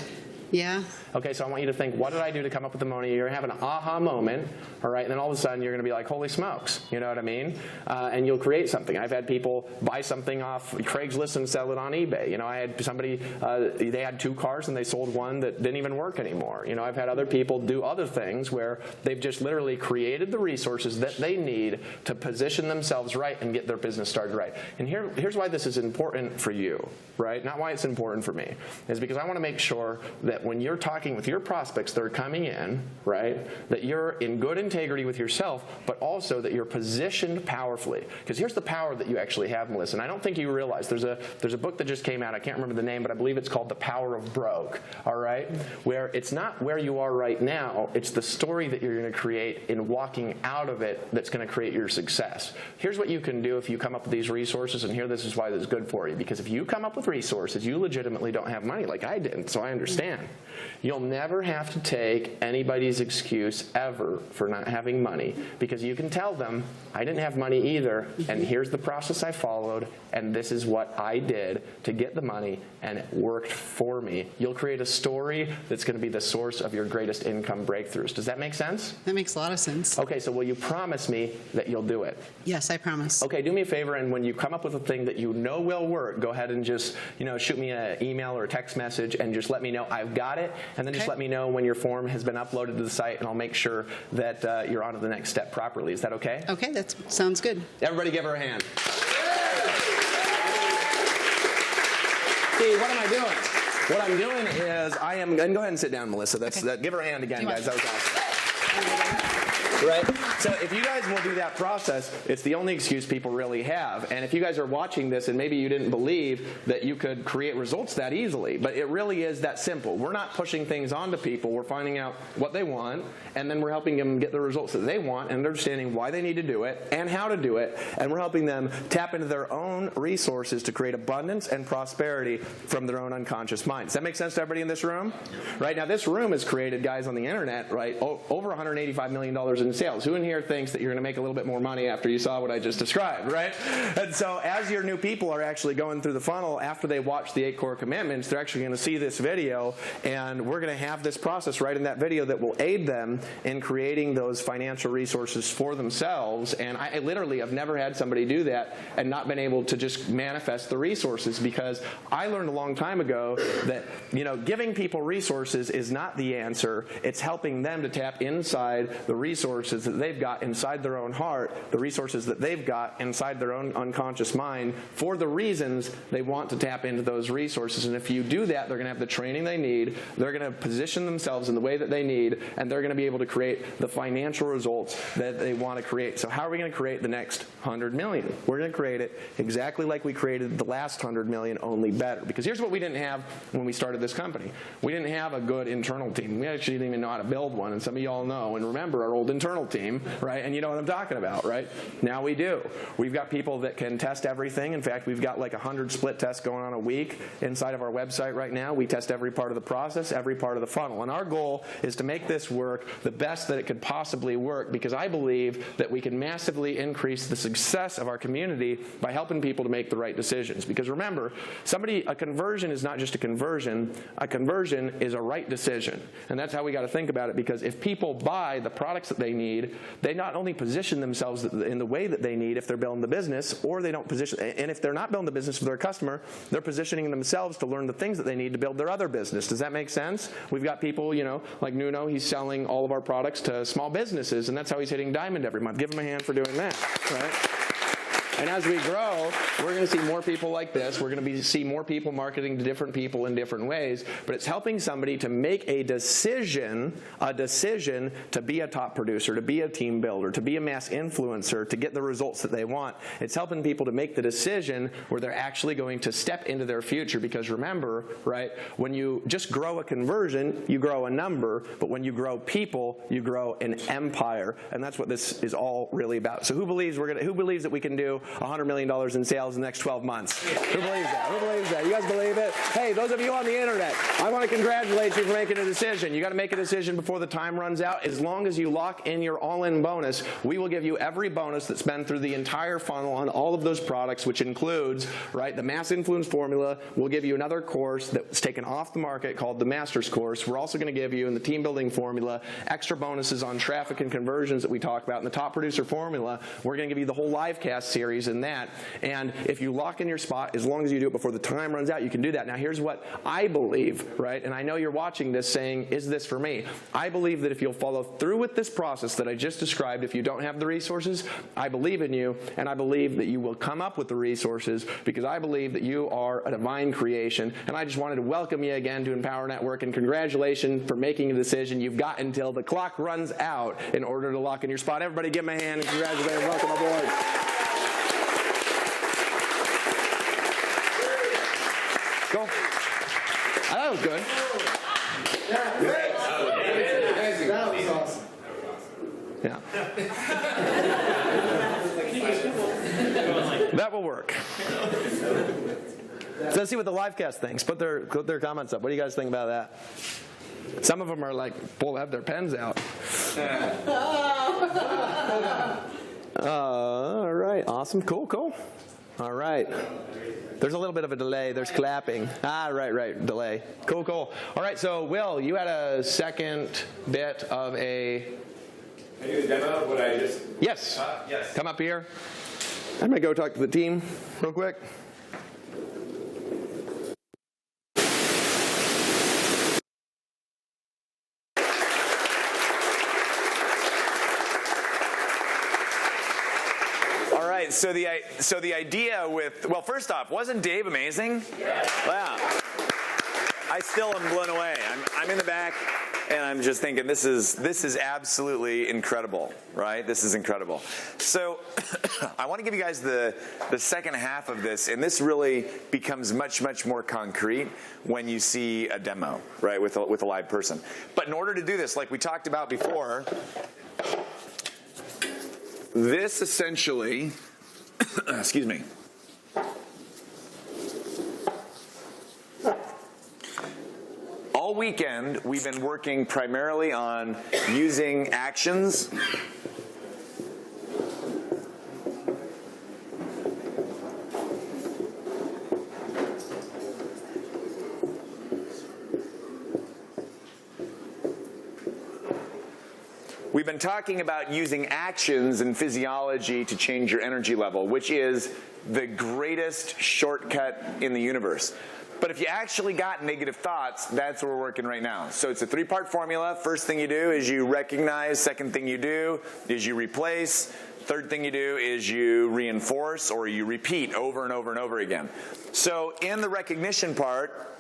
S2: Yeah.
S1: Okay, so I want you to think, what did I do to come up with the money? You're going to have an aha moment, all right? And then all of a sudden, you're going to be like, holy smokes, you know what I mean? And you'll create something. I've had people buy something off Craigslist and sell it on eBay. You know, I had somebody, they had 2 cars and they sold one that didn't even work anymore. You know, I've had other people do other things where they've just literally created the resources that they need to position themselves right and get their business started right. And here's why this is important for you, right? Not why it's important for me, is because I want to make sure that when you're talking with your prospects that are coming in, right, that you're in good integrity with yourself, but also that you're positioned powerfully. Because here's the power that you actually have, Melissa, and I don't think you realize. There's a book that just came out. I can't remember the name, but I believe it's called The Power of Broke, all right, where it's not where you are right now, it's the story that you're going to create in walking out of it that's going to create your success. Here's what you can do if you come up with these resources, and here this is why this is good for you. Because if you come up with resources, you legitimately don't have money like I didn't, so I understand. You'll never have to take anybody's excuse ever for not having money, because you can tell them, I didn't have money either, and here's the process I followed, and this is what I did to get the money, and it worked for me. You'll create a story that's going to be the source of your greatest income breakthroughs. Does that make sense?
S2: That makes a lot of sense.
S1: Okay, so will you promise me that you'll do it?
S2: Yes, I promise.
S1: Okay, do me a favor, and when you come up with a thing that you know will work, go ahead and just, shoot me an email or a text message and just let me know I've got it, and then just let me know when your form has been uploaded to the site, and I'll make sure that you're on to the next step properly. Is that okay?
S2: Okay, that sounds good.
S1: Everybody give her a hand. See, what am I doing? What I'm doing is and go ahead and sit down, Melissa. Give her a hand again, guys. That was awesome. Right? So if you guys will do that process, it's the only excuse people really have. And if you guys are watching this and maybe you didn't believe that you could create results that easily, but it really is that simple. We're not pushing things onto people. We're finding out what they want, and then we're helping them get the results that they want and understanding why they need to do it and how to do it. And we're helping them tap into their own resources to create abundance and prosperity from their own unconscious mind. Does that make sense to everybody in this room? Right? Now, this room has created, guys, on the internet, right, over $185 million in sales. Who in here thinks that you're going to make a little bit more money after you saw what I just described, right? And so as your new people are actually going through the funnel, after they watch the 8 core commandments, they're actually going to see this video, and we're going to have this process right in that video that will aid them in creating those financial resources for themselves. And I literally have never had somebody do that and not been able to just manifest the resources, because I learned a long time ago that, giving people resources is not the answer. It's helping them to tap inside the resources that they've got inside their own heart, the resources that they've got inside their own unconscious mind for the reasons they want to tap into those resources. And if you do that, they're going to have the training they need, they're going to position themselves in the way that they need, and they're going to be able to create the financial results that they want to create. So how are we going to create the next 100 million? We're going to create it exactly like we created the last 100 million, only better. Because here's what we didn't have when we started this company. We didn't have a good internal team. We actually didn't even know how to build one, and some of y'all know and remember our old internal team, right? And you know what I'm talking about, right? Now we do. We've got people that can test everything. In fact, we've got like 100 split tests going on a week inside of our website right now. We test every part of the process, every part of the funnel. And our goal is to make this work the best that it could possibly work, because I believe that we can massively increase the success of our community by helping people to make the right decisions. Because remember, a conversion is not just a conversion is a right decision. And that's how we got to think about it, because if people buy the products that they need, they not only position themselves in the way that they need if they're building the business, or they don't position, and if they're not building the business for their customer, they're positioning themselves to learn the things that they need to build their other business. Does that make sense? We've got people, like Nuno, he's selling all of our products to small businesses, and that's how he's hitting diamond every month. Give him a hand for doing that, right? And as we grow, we're going to see more people like this. We're going to see more people marketing to different people in different ways. But it's helping somebody to make a decision to be a top producer, to be a team builder, to be a mass influencer, to get the results that they want. It's helping people to make the decision where they're actually going to step into their future. Because remember, right, when you just grow a conversion, you grow a number. But when you grow people, you grow an empire. And that's what this is all really about. So who believes that we can do $100 million in sales in the next 12 months. Who believes that? Who believes that? You guys believe it? Hey, those of you on the internet, I want to congratulate you for making a decision. You got to make a decision before the time runs out. As long as you lock in your all-in bonus, we will give you every bonus that's been through the entire funnel on all of those products, which includes, right, the Mass Influence Formula. We'll give you another course that's taken off the market called the Master's Course. We're also going to give you in the Team Building Formula extra bonuses on traffic and conversions that we talk about. In the Top Producer Formula, we're going to give you the whole Livecast series in that. And if you lock in your spot, as long as you do it before the time runs out, you can do that. Now, here's what I believe, right? And I know you're watching this saying, is this for me? I believe that if you'll follow through with this process that I just described, if you don't have the resources, I believe in you, and I believe that you will come up with the resources, because I believe that you are a divine creation. And I just wanted to welcome you again to Empower Network, and congratulations for making a decision. You've got until the clock runs out in order to lock in your spot. Everybody give him a hand and congratulate him. Welcome aboard. Cool. That was good.
S4: That was awesome.
S1: Yeah. That will work. So let's see what the Livecast thinks. Put their comments up. What do you guys think about that? Some of them are like, have their pens out. All right. Awesome. Cool. All right. There's a little bit of a delay. There's clapping. Right. Delay. Cool. All right. So, Will, you had a second bit of a...
S3: I do the demo of what I just...
S1: Yes.
S3: Yes.
S1: Come up here. I'm going to go talk to the team real quick.
S9: All right, so the idea with, well, first off, wasn't Dave amazing? Yeah. Wow. I still am blown away. I'm in the back, and I'm just thinking, this is absolutely incredible, right? This is incredible. So I want to give you guys the second half of this, and this really becomes much more concrete when you see a demo, right, with a live person. But in order to do this, like we talked about before, this essentially, excuse me. All weekend, we've been working primarily on using actions We've been talking about using actions and physiology to change your energy level, which is the greatest shortcut in the universe. But if you actually got negative thoughts, that's where we're working right now. So it's a 3-part formula. First thing you do is you recognize. Second thing you do is you replace. Third thing you do is you reinforce or you repeat over and over and over again. So in the recognition part,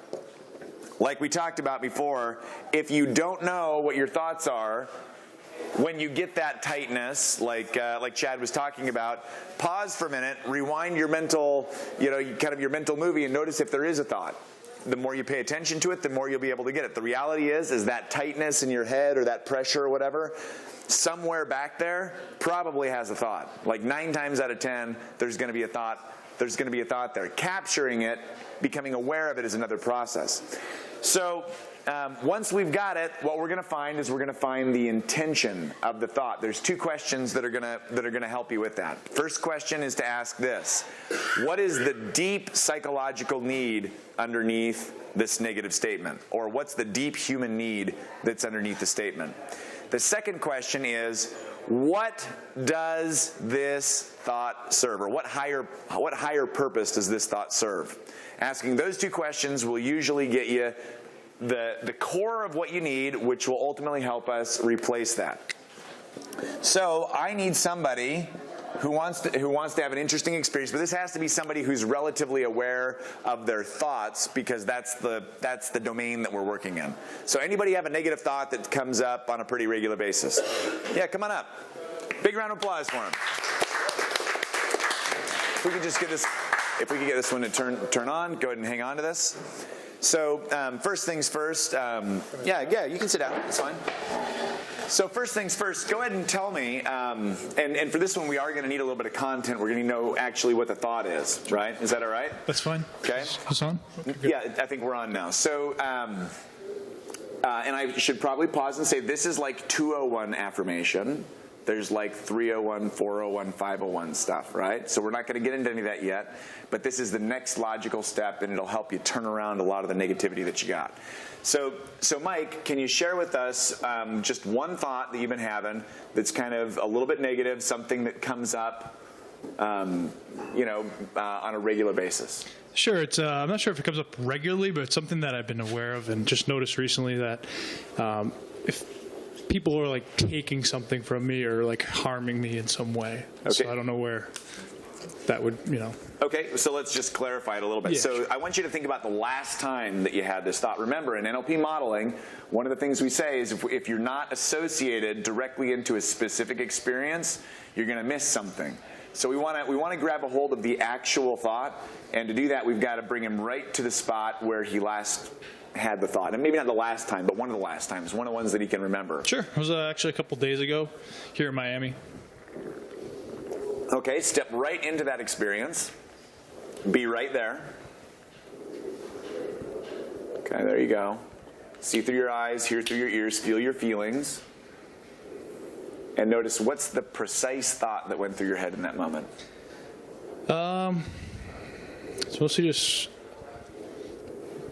S9: like we talked about before, if you don't know what your thoughts are, when you get that tightness, like Chad was talking about, pause for a minute, rewind your mental, kind of your mental movie, and notice if there is a thought. The more you pay attention to it, the more you'll be able to get it. The reality is that tightness in your head or that pressure or whatever, somewhere back there probably has a thought. Like 9 times out of 10, there's going to be a thought. There's going to be a thought there. Capturing it, becoming aware of it is another process. So once we've got it, what we're going to find is we're going to find the intention of the thought. There's 2 questions that are going to help you with that. First question is to ask this: what is the deep psychological need underneath this negative statement? Or what's the deep human need that's underneath the statement? The second question is, what does this thought serve? Or what higher purpose does this thought serve? Asking those 2 questions will usually get you the core of what you need, which will ultimately help us replace that. So I need somebody who wants to have an interesting experience, but this has to be somebody who's relatively aware of their thoughts, because that's the domain that we're working in. So anybody have a negative thought that comes up on a pretty regular basis? Yeah, come on up. Big round of applause for him. If we could just get this one to turn on, go ahead and hang on to this. So first things first, yeah, you can sit down, it's fine. So first things first, go ahead and tell me, and for this one we are going to need a little bit of content. We're going to know actually what the thought is, right? Is that all right?
S10: That's fine.
S9: Okay.
S10: Is this on?
S9: Yeah, I think we're on now. So, and I should probably pause and say this is like 201 affirmation. There's like 301, 401, 501 stuff, right? So we're not going to get into any of that yet, but this is the next logical step, and it'll help you turn around a lot of the negativity that you got. So Mike, can you share with us just one thought that you've been having that's kind of a little bit negative, something that comes up, on a regular basis?
S10: Sure. It's I'm not sure if it comes up regularly, but it's something that I've been aware of and just noticed recently that if people are like taking something from me or like harming me in some way.
S9: Okay.
S10: So I don't know where that would,
S9: Okay, so let's just clarify it a little bit.
S10: Yeah,
S9: So
S10: sure.
S9: I want you to think about the last time that you had this thought. Remember, in NLP modeling, one of the things we say is if you're not associated directly into a specific experience, you're going to miss something. So we want to grab a hold of the actual thought, and to do that, we've got to bring him right to the spot where he last had the thought. And maybe not the last time, but one of the last times, one of the ones that he can remember.
S10: Sure. It was actually a couple days ago here in Miami.
S9: Okay, step right into that experience. Be right there. Okay, there you go. See through your eyes, hear through your ears, feel your feelings. And notice what's the precise thought that went through your head in that moment.
S10: It's mostly just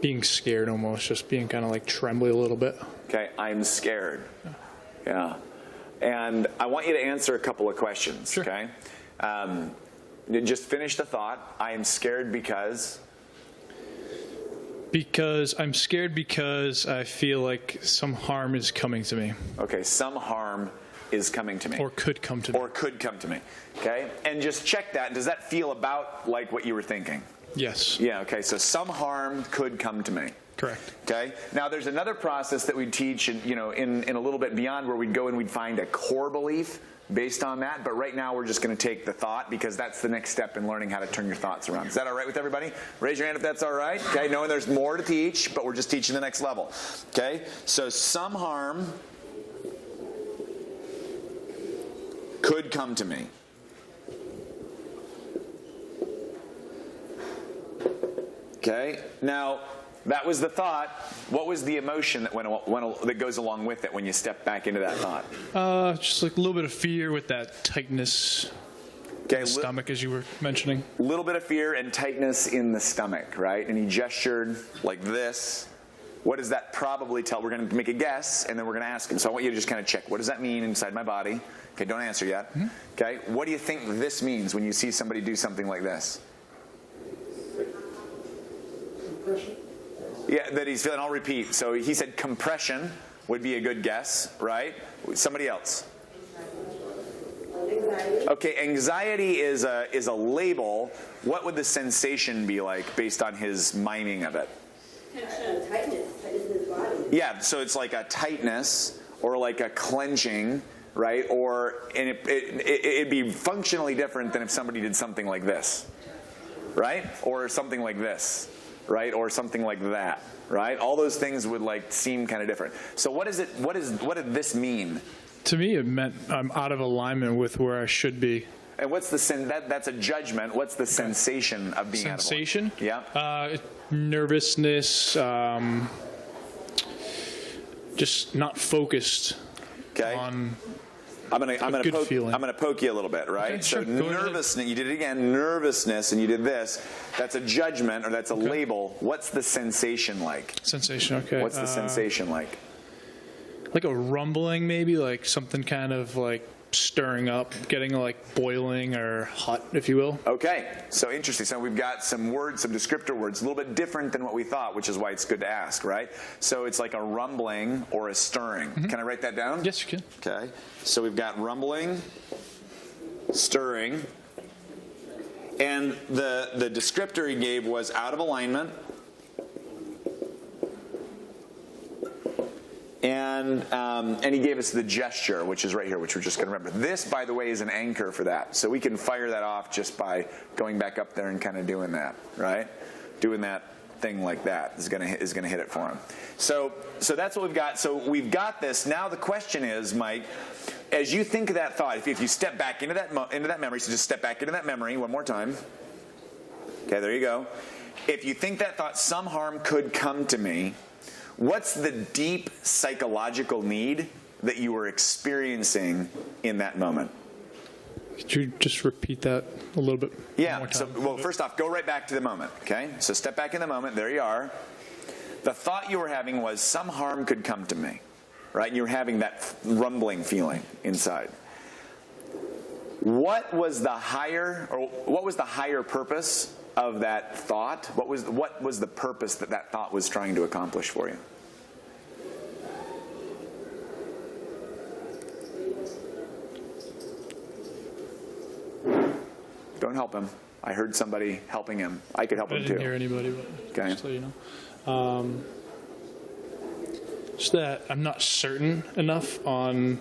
S10: being scared almost, just being kind of like trembly a little bit.
S9: Okay, I'm scared. Yeah. And I want you to answer a couple of questions,
S10: Sure.
S9: okay? Just finish the thought. I am scared because...
S10: Because I'm scared because I feel like some harm is coming to me.
S9: Okay, some harm is coming to me.
S10: Or could come to me.
S9: Or could come to me. Okay? And just check that. Does that feel about like what you were thinking?
S10: Yes.
S9: Yeah, okay. So some harm could come to me.
S10: Correct.
S9: Okay? Now there's another process that we teach in a little bit beyond where we'd go and we'd find a core belief based on that, but right now we're just going to take the thought because that's the next step in learning how to turn your thoughts around. Is that all right with everybody? Raise your hand if that's all right. Okay, knowing there's more to teach, but we're just teaching the next level. Okay? So some harm could come to me. Okay? Now, that was the thought. What was the emotion that that goes along with it when you step back into that thought?
S10: Just like a little bit of fear with that tightness in the stomach, as you were mentioning.
S9: A little bit of fear and tightness in the stomach, right? And he gestured like this. What does that probably tell? We're going to make a guess, and then we're going to ask him. So I want you to just kind of check. What does that mean inside my body? Okay, don't answer yet. Mm-hmm. Okay, what do you think this means when you see somebody do something like this?
S4: Compression.
S9: Yeah, that he's feeling. I'll repeat. So he said compression would be a good guess, right? Somebody else.
S11: Anxiety.
S9: Okay, anxiety is a label. What would the sensation be like based on his miming of it?
S11: Tightness in his body.
S9: Yeah, so it's like a tightness or like a clenching, right? And it'd be functionally different than if somebody did something like this, right? Or something like this, right? Or something like that, right? All those things would like seem kind of different. So what did this mean?
S10: To me, it meant I'm out of alignment with where I should be.
S9: And what's the that's a judgment. What's the sensation of being
S10: Sensation?
S9: out of alignment? Yeah.
S10: Nervousness, just not focused on
S9: I'm gonna
S10: good
S9: poke,
S10: feeling.
S9: I'm gonna poke you a little bit, right?
S10: Okay,
S9: so
S10: sure. Go ahead.
S9: nervousness, you did it again, nervousness, and you did this. That's a judgment or that's a label. What's the sensation like?
S10: Sensation, okay.
S9: What's the sensation like?
S10: Like a rumbling, maybe, like something kind of like stirring up, getting like boiling or hot, if you will.
S9: Okay, so interesting. So we've got some words, some descriptor words, a little bit different than what we thought, which is why it's good to ask, right? So it's like a rumbling or a stirring. Mm-hmm. Can I write that down?
S10: Yes, you can.
S9: Okay, so we've got rumbling, stirring, and the descriptor he gave was out of alignment. And he gave us the gesture, which is right here, which we're just going to remember. This, by the way, is an anchor for that. So we can fire that off just by going back up there and kind of doing that, right? Doing that something like that is going to hit it for him. So that's what we've got. So we've got this. Now the question is, Mike, as you think of that thought, if you step back into that memory, so just step back into that memory one more time. Okay, there you go. If you think that thought, some harm could come to me, what's the deep psychological need that you were experiencing in that moment?
S10: Could you just repeat that a little bit?
S9: Yeah.
S10: More
S9: So,
S10: time?
S9: well, first off, go right back to the moment. Okay. So step back in the moment. There you are. The thought you were having was some harm could come to me, right? And you were having that rumbling feeling inside. What was the higher purpose of that thought? What was the purpose that thought was trying to accomplish for you? Don't help him. I heard somebody helping him. I could help
S10: I
S9: him
S10: didn't
S9: too.
S10: hear anybody, but
S9: Okay.
S10: just so you know. Just that I'm not certain enough on,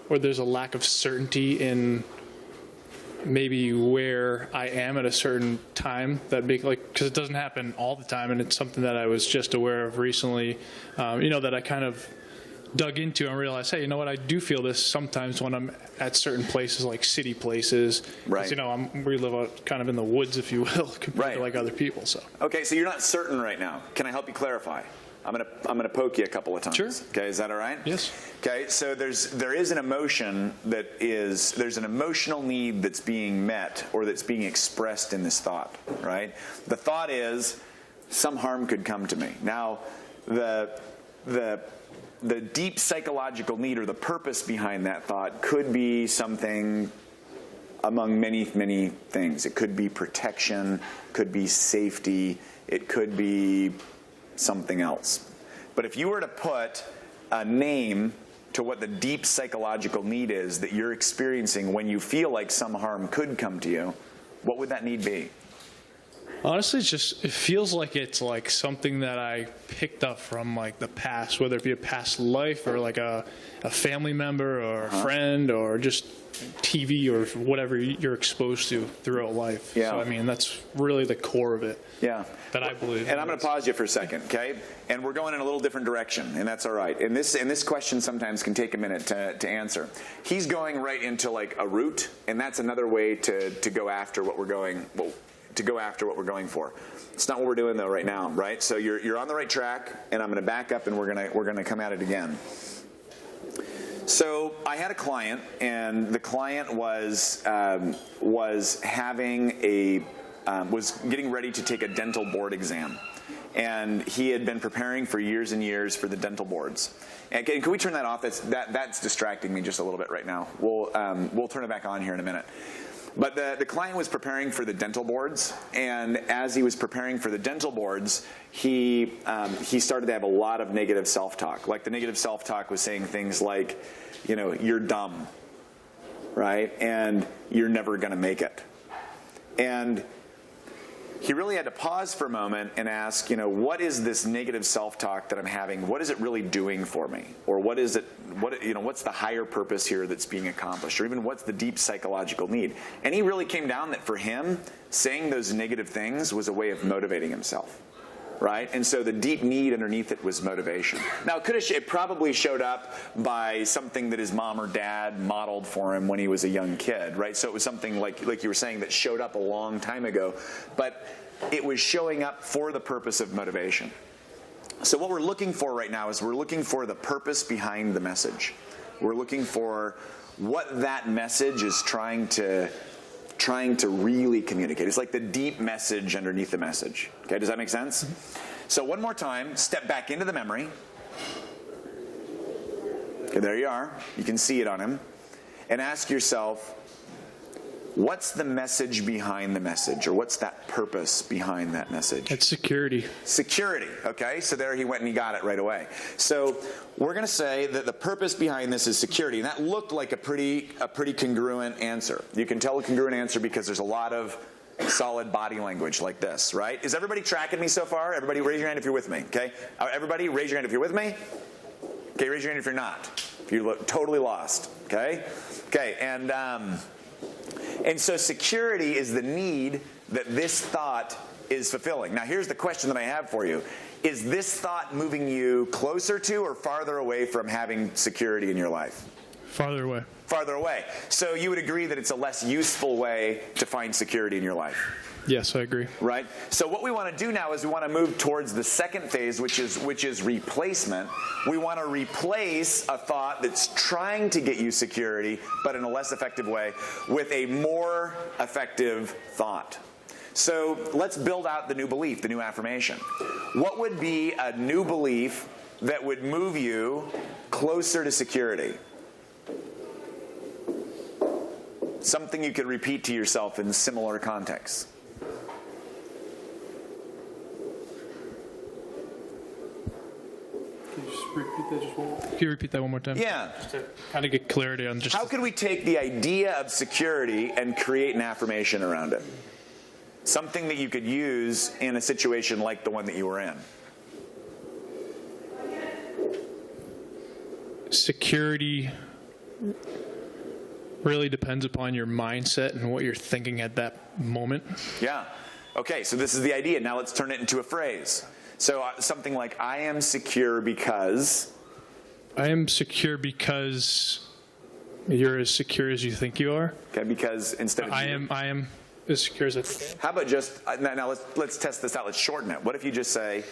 S10: or there's a lack of certainty in maybe where I am at a certain time, that big, like, because it doesn't happen all the time, and it's something that I was just aware of recently, that I kind of dug into and realized, hey, you know what, I do feel this sometimes when I'm at certain places, like city places. 'Cause,
S9: Right.
S10: we live out kind of in the woods, if you will, compared
S9: Right.
S10: to like other people, so.
S9: Okay, so you're not certain right now. Can I help you clarify? I'm gonna poke you a couple of times.
S10: Sure.
S9: Okay, is that all right?
S10: Yes.
S9: Okay, so there is an emotion there's an emotional need that's being met or that's being expressed in this thought, right? The thought is some harm could come to me. Now, the deep psychological need or the purpose behind that thought could be something among many, many things. It could be protection, could be safety, it could be something else. But if you were to put a name to what the deep psychological need is that you're experiencing when you feel like some harm could come to you, what would that need be?
S10: Honestly, it feels like it's like something that I picked up from like the past, whether it be a past life or like a family member or a friend or just TV or whatever you're exposed to throughout life.
S9: Yeah.
S10: So, I mean, that's really the core of it.
S9: Yeah.
S10: That I believe.
S9: And I'm going to pause you for a second, okay? And we're going in a little different direction, and that's all right. And this question sometimes can take a minute to answer. He's going right into like a route, and that's another way to go after what we're going for. It's not what we're doing though right now, right? So you're on the right track, and I'm going to back up, and we're going to come at it again. So I had a client, and the client was getting ready to take a dental board exam, and he had been preparing for years and years for the dental boards. And can we turn that off? That's distracting me just a little bit right now. We'll turn it back on here in a minute. But the client was preparing for the dental boards, and as he was preparing for the dental boards, he started to have a lot of negative self-talk. Like the negative self-talk was saying things like, you're dumb, right? And you're never going to make it. And he really had to pause for a moment and ask, what is this negative self-talk that I'm having? What is it really doing for me? Or what's the higher purpose here that's being accomplished? Or even what's the deep psychological need? And he really came down that for him, saying those negative things was a way of motivating himself, right? And so the deep need underneath it was motivation. Now, it probably showed up by something that his mom or dad modeled for him when he was a young kid, right? So it was something like you were saying that showed up a long time ago, but it was showing up for the purpose of motivation. So what we're looking for right now is we're looking for the purpose behind the message. We're looking for what that message is trying to really communicate. It's like the deep message underneath the message. Okay, does that make sense? So one more time, step back into the memory. Okay, there you are. You can see it on him. And ask yourself, what's the message behind the message? Or what's that purpose behind that message?
S10: It's security.
S9: Security, okay? So there he went and he got it right away. So we're going to say that the purpose behind this is security. And that looked like a pretty congruent answer. You can tell a congruent answer because there's a lot of solid body language like this, right? Is everybody tracking me so far? Everybody raise your hand if you're with me, okay? Everybody raise your hand if you're with me. Okay, raise your hand if you're not. If you look totally lost, okay? Okay, and so security is the need that this thought is fulfilling. Now, here's the question that I have for you. Is this thought moving you closer to or farther away from having security in your life?
S10: Farther away.
S9: Farther away. So you would agree that it's a less useful way to find security in your life?
S10: Yes, I agree.
S9: Right? So what we want to do now is we want to move towards the second phase, which is replacement. We want to replace a thought that's trying to get you security, but in a less effective way, with a more effective thought. So let's build out the new belief, the new affirmation. What would be a new belief that would move you closer to security? Something you could repeat to yourself in similar contexts.
S10: Can you repeat that one more time?
S9: Yeah.
S10: Just to kind of get clarity on just.
S9: How could we take the idea of security and create an affirmation around it? Something that you could use in a situation like the one that you were in.
S10: Security really depends upon your mindset and what you're thinking at that moment.
S9: Yeah. Okay, so this is the idea. Now let's turn it into a phrase. So something like, I am secure because...
S10: I am secure because you're as secure as you think you are.
S9: Okay, because instead of...
S10: I am as secure as I think.
S9: How about just... Now let's test this out. Let's shorten it. What if you just say,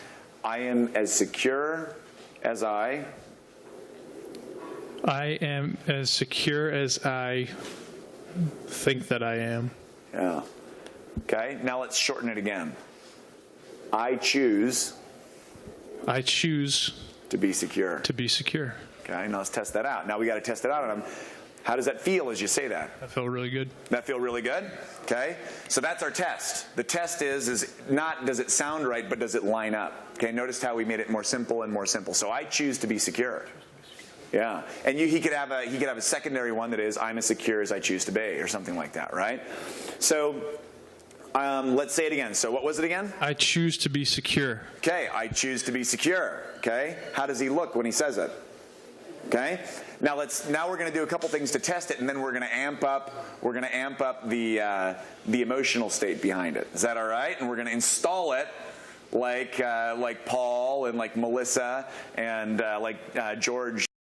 S9: I am as secure as I...
S10: I am as secure as I think that I am.
S9: Yeah. Okay, now let's shorten it again. I choose to be secure.
S10: To be secure.
S9: Okay, now let's test that out. Now we got to test it out on them. How does that feel as you say that?
S10: That felt really good.
S9: That feel really good? Okay, so that's our test. The test is not does it sound right, but does it line up? Okay, notice how we made it more simple and more simple. So I choose to be secure. Yeah, and he could have a secondary one that is I'm as secure as I choose to be, or something like that, right? So let's say it again. So what was it again?
S10: I choose to be secure.
S9: Okay, I choose to be secure. Okay, how does he look when he says it? Okay, now we're going to do a couple things to test it, and then we're going to amp up the emotional state behind it. Is that all right? And we're going to install it like Paul and like Melissa and like George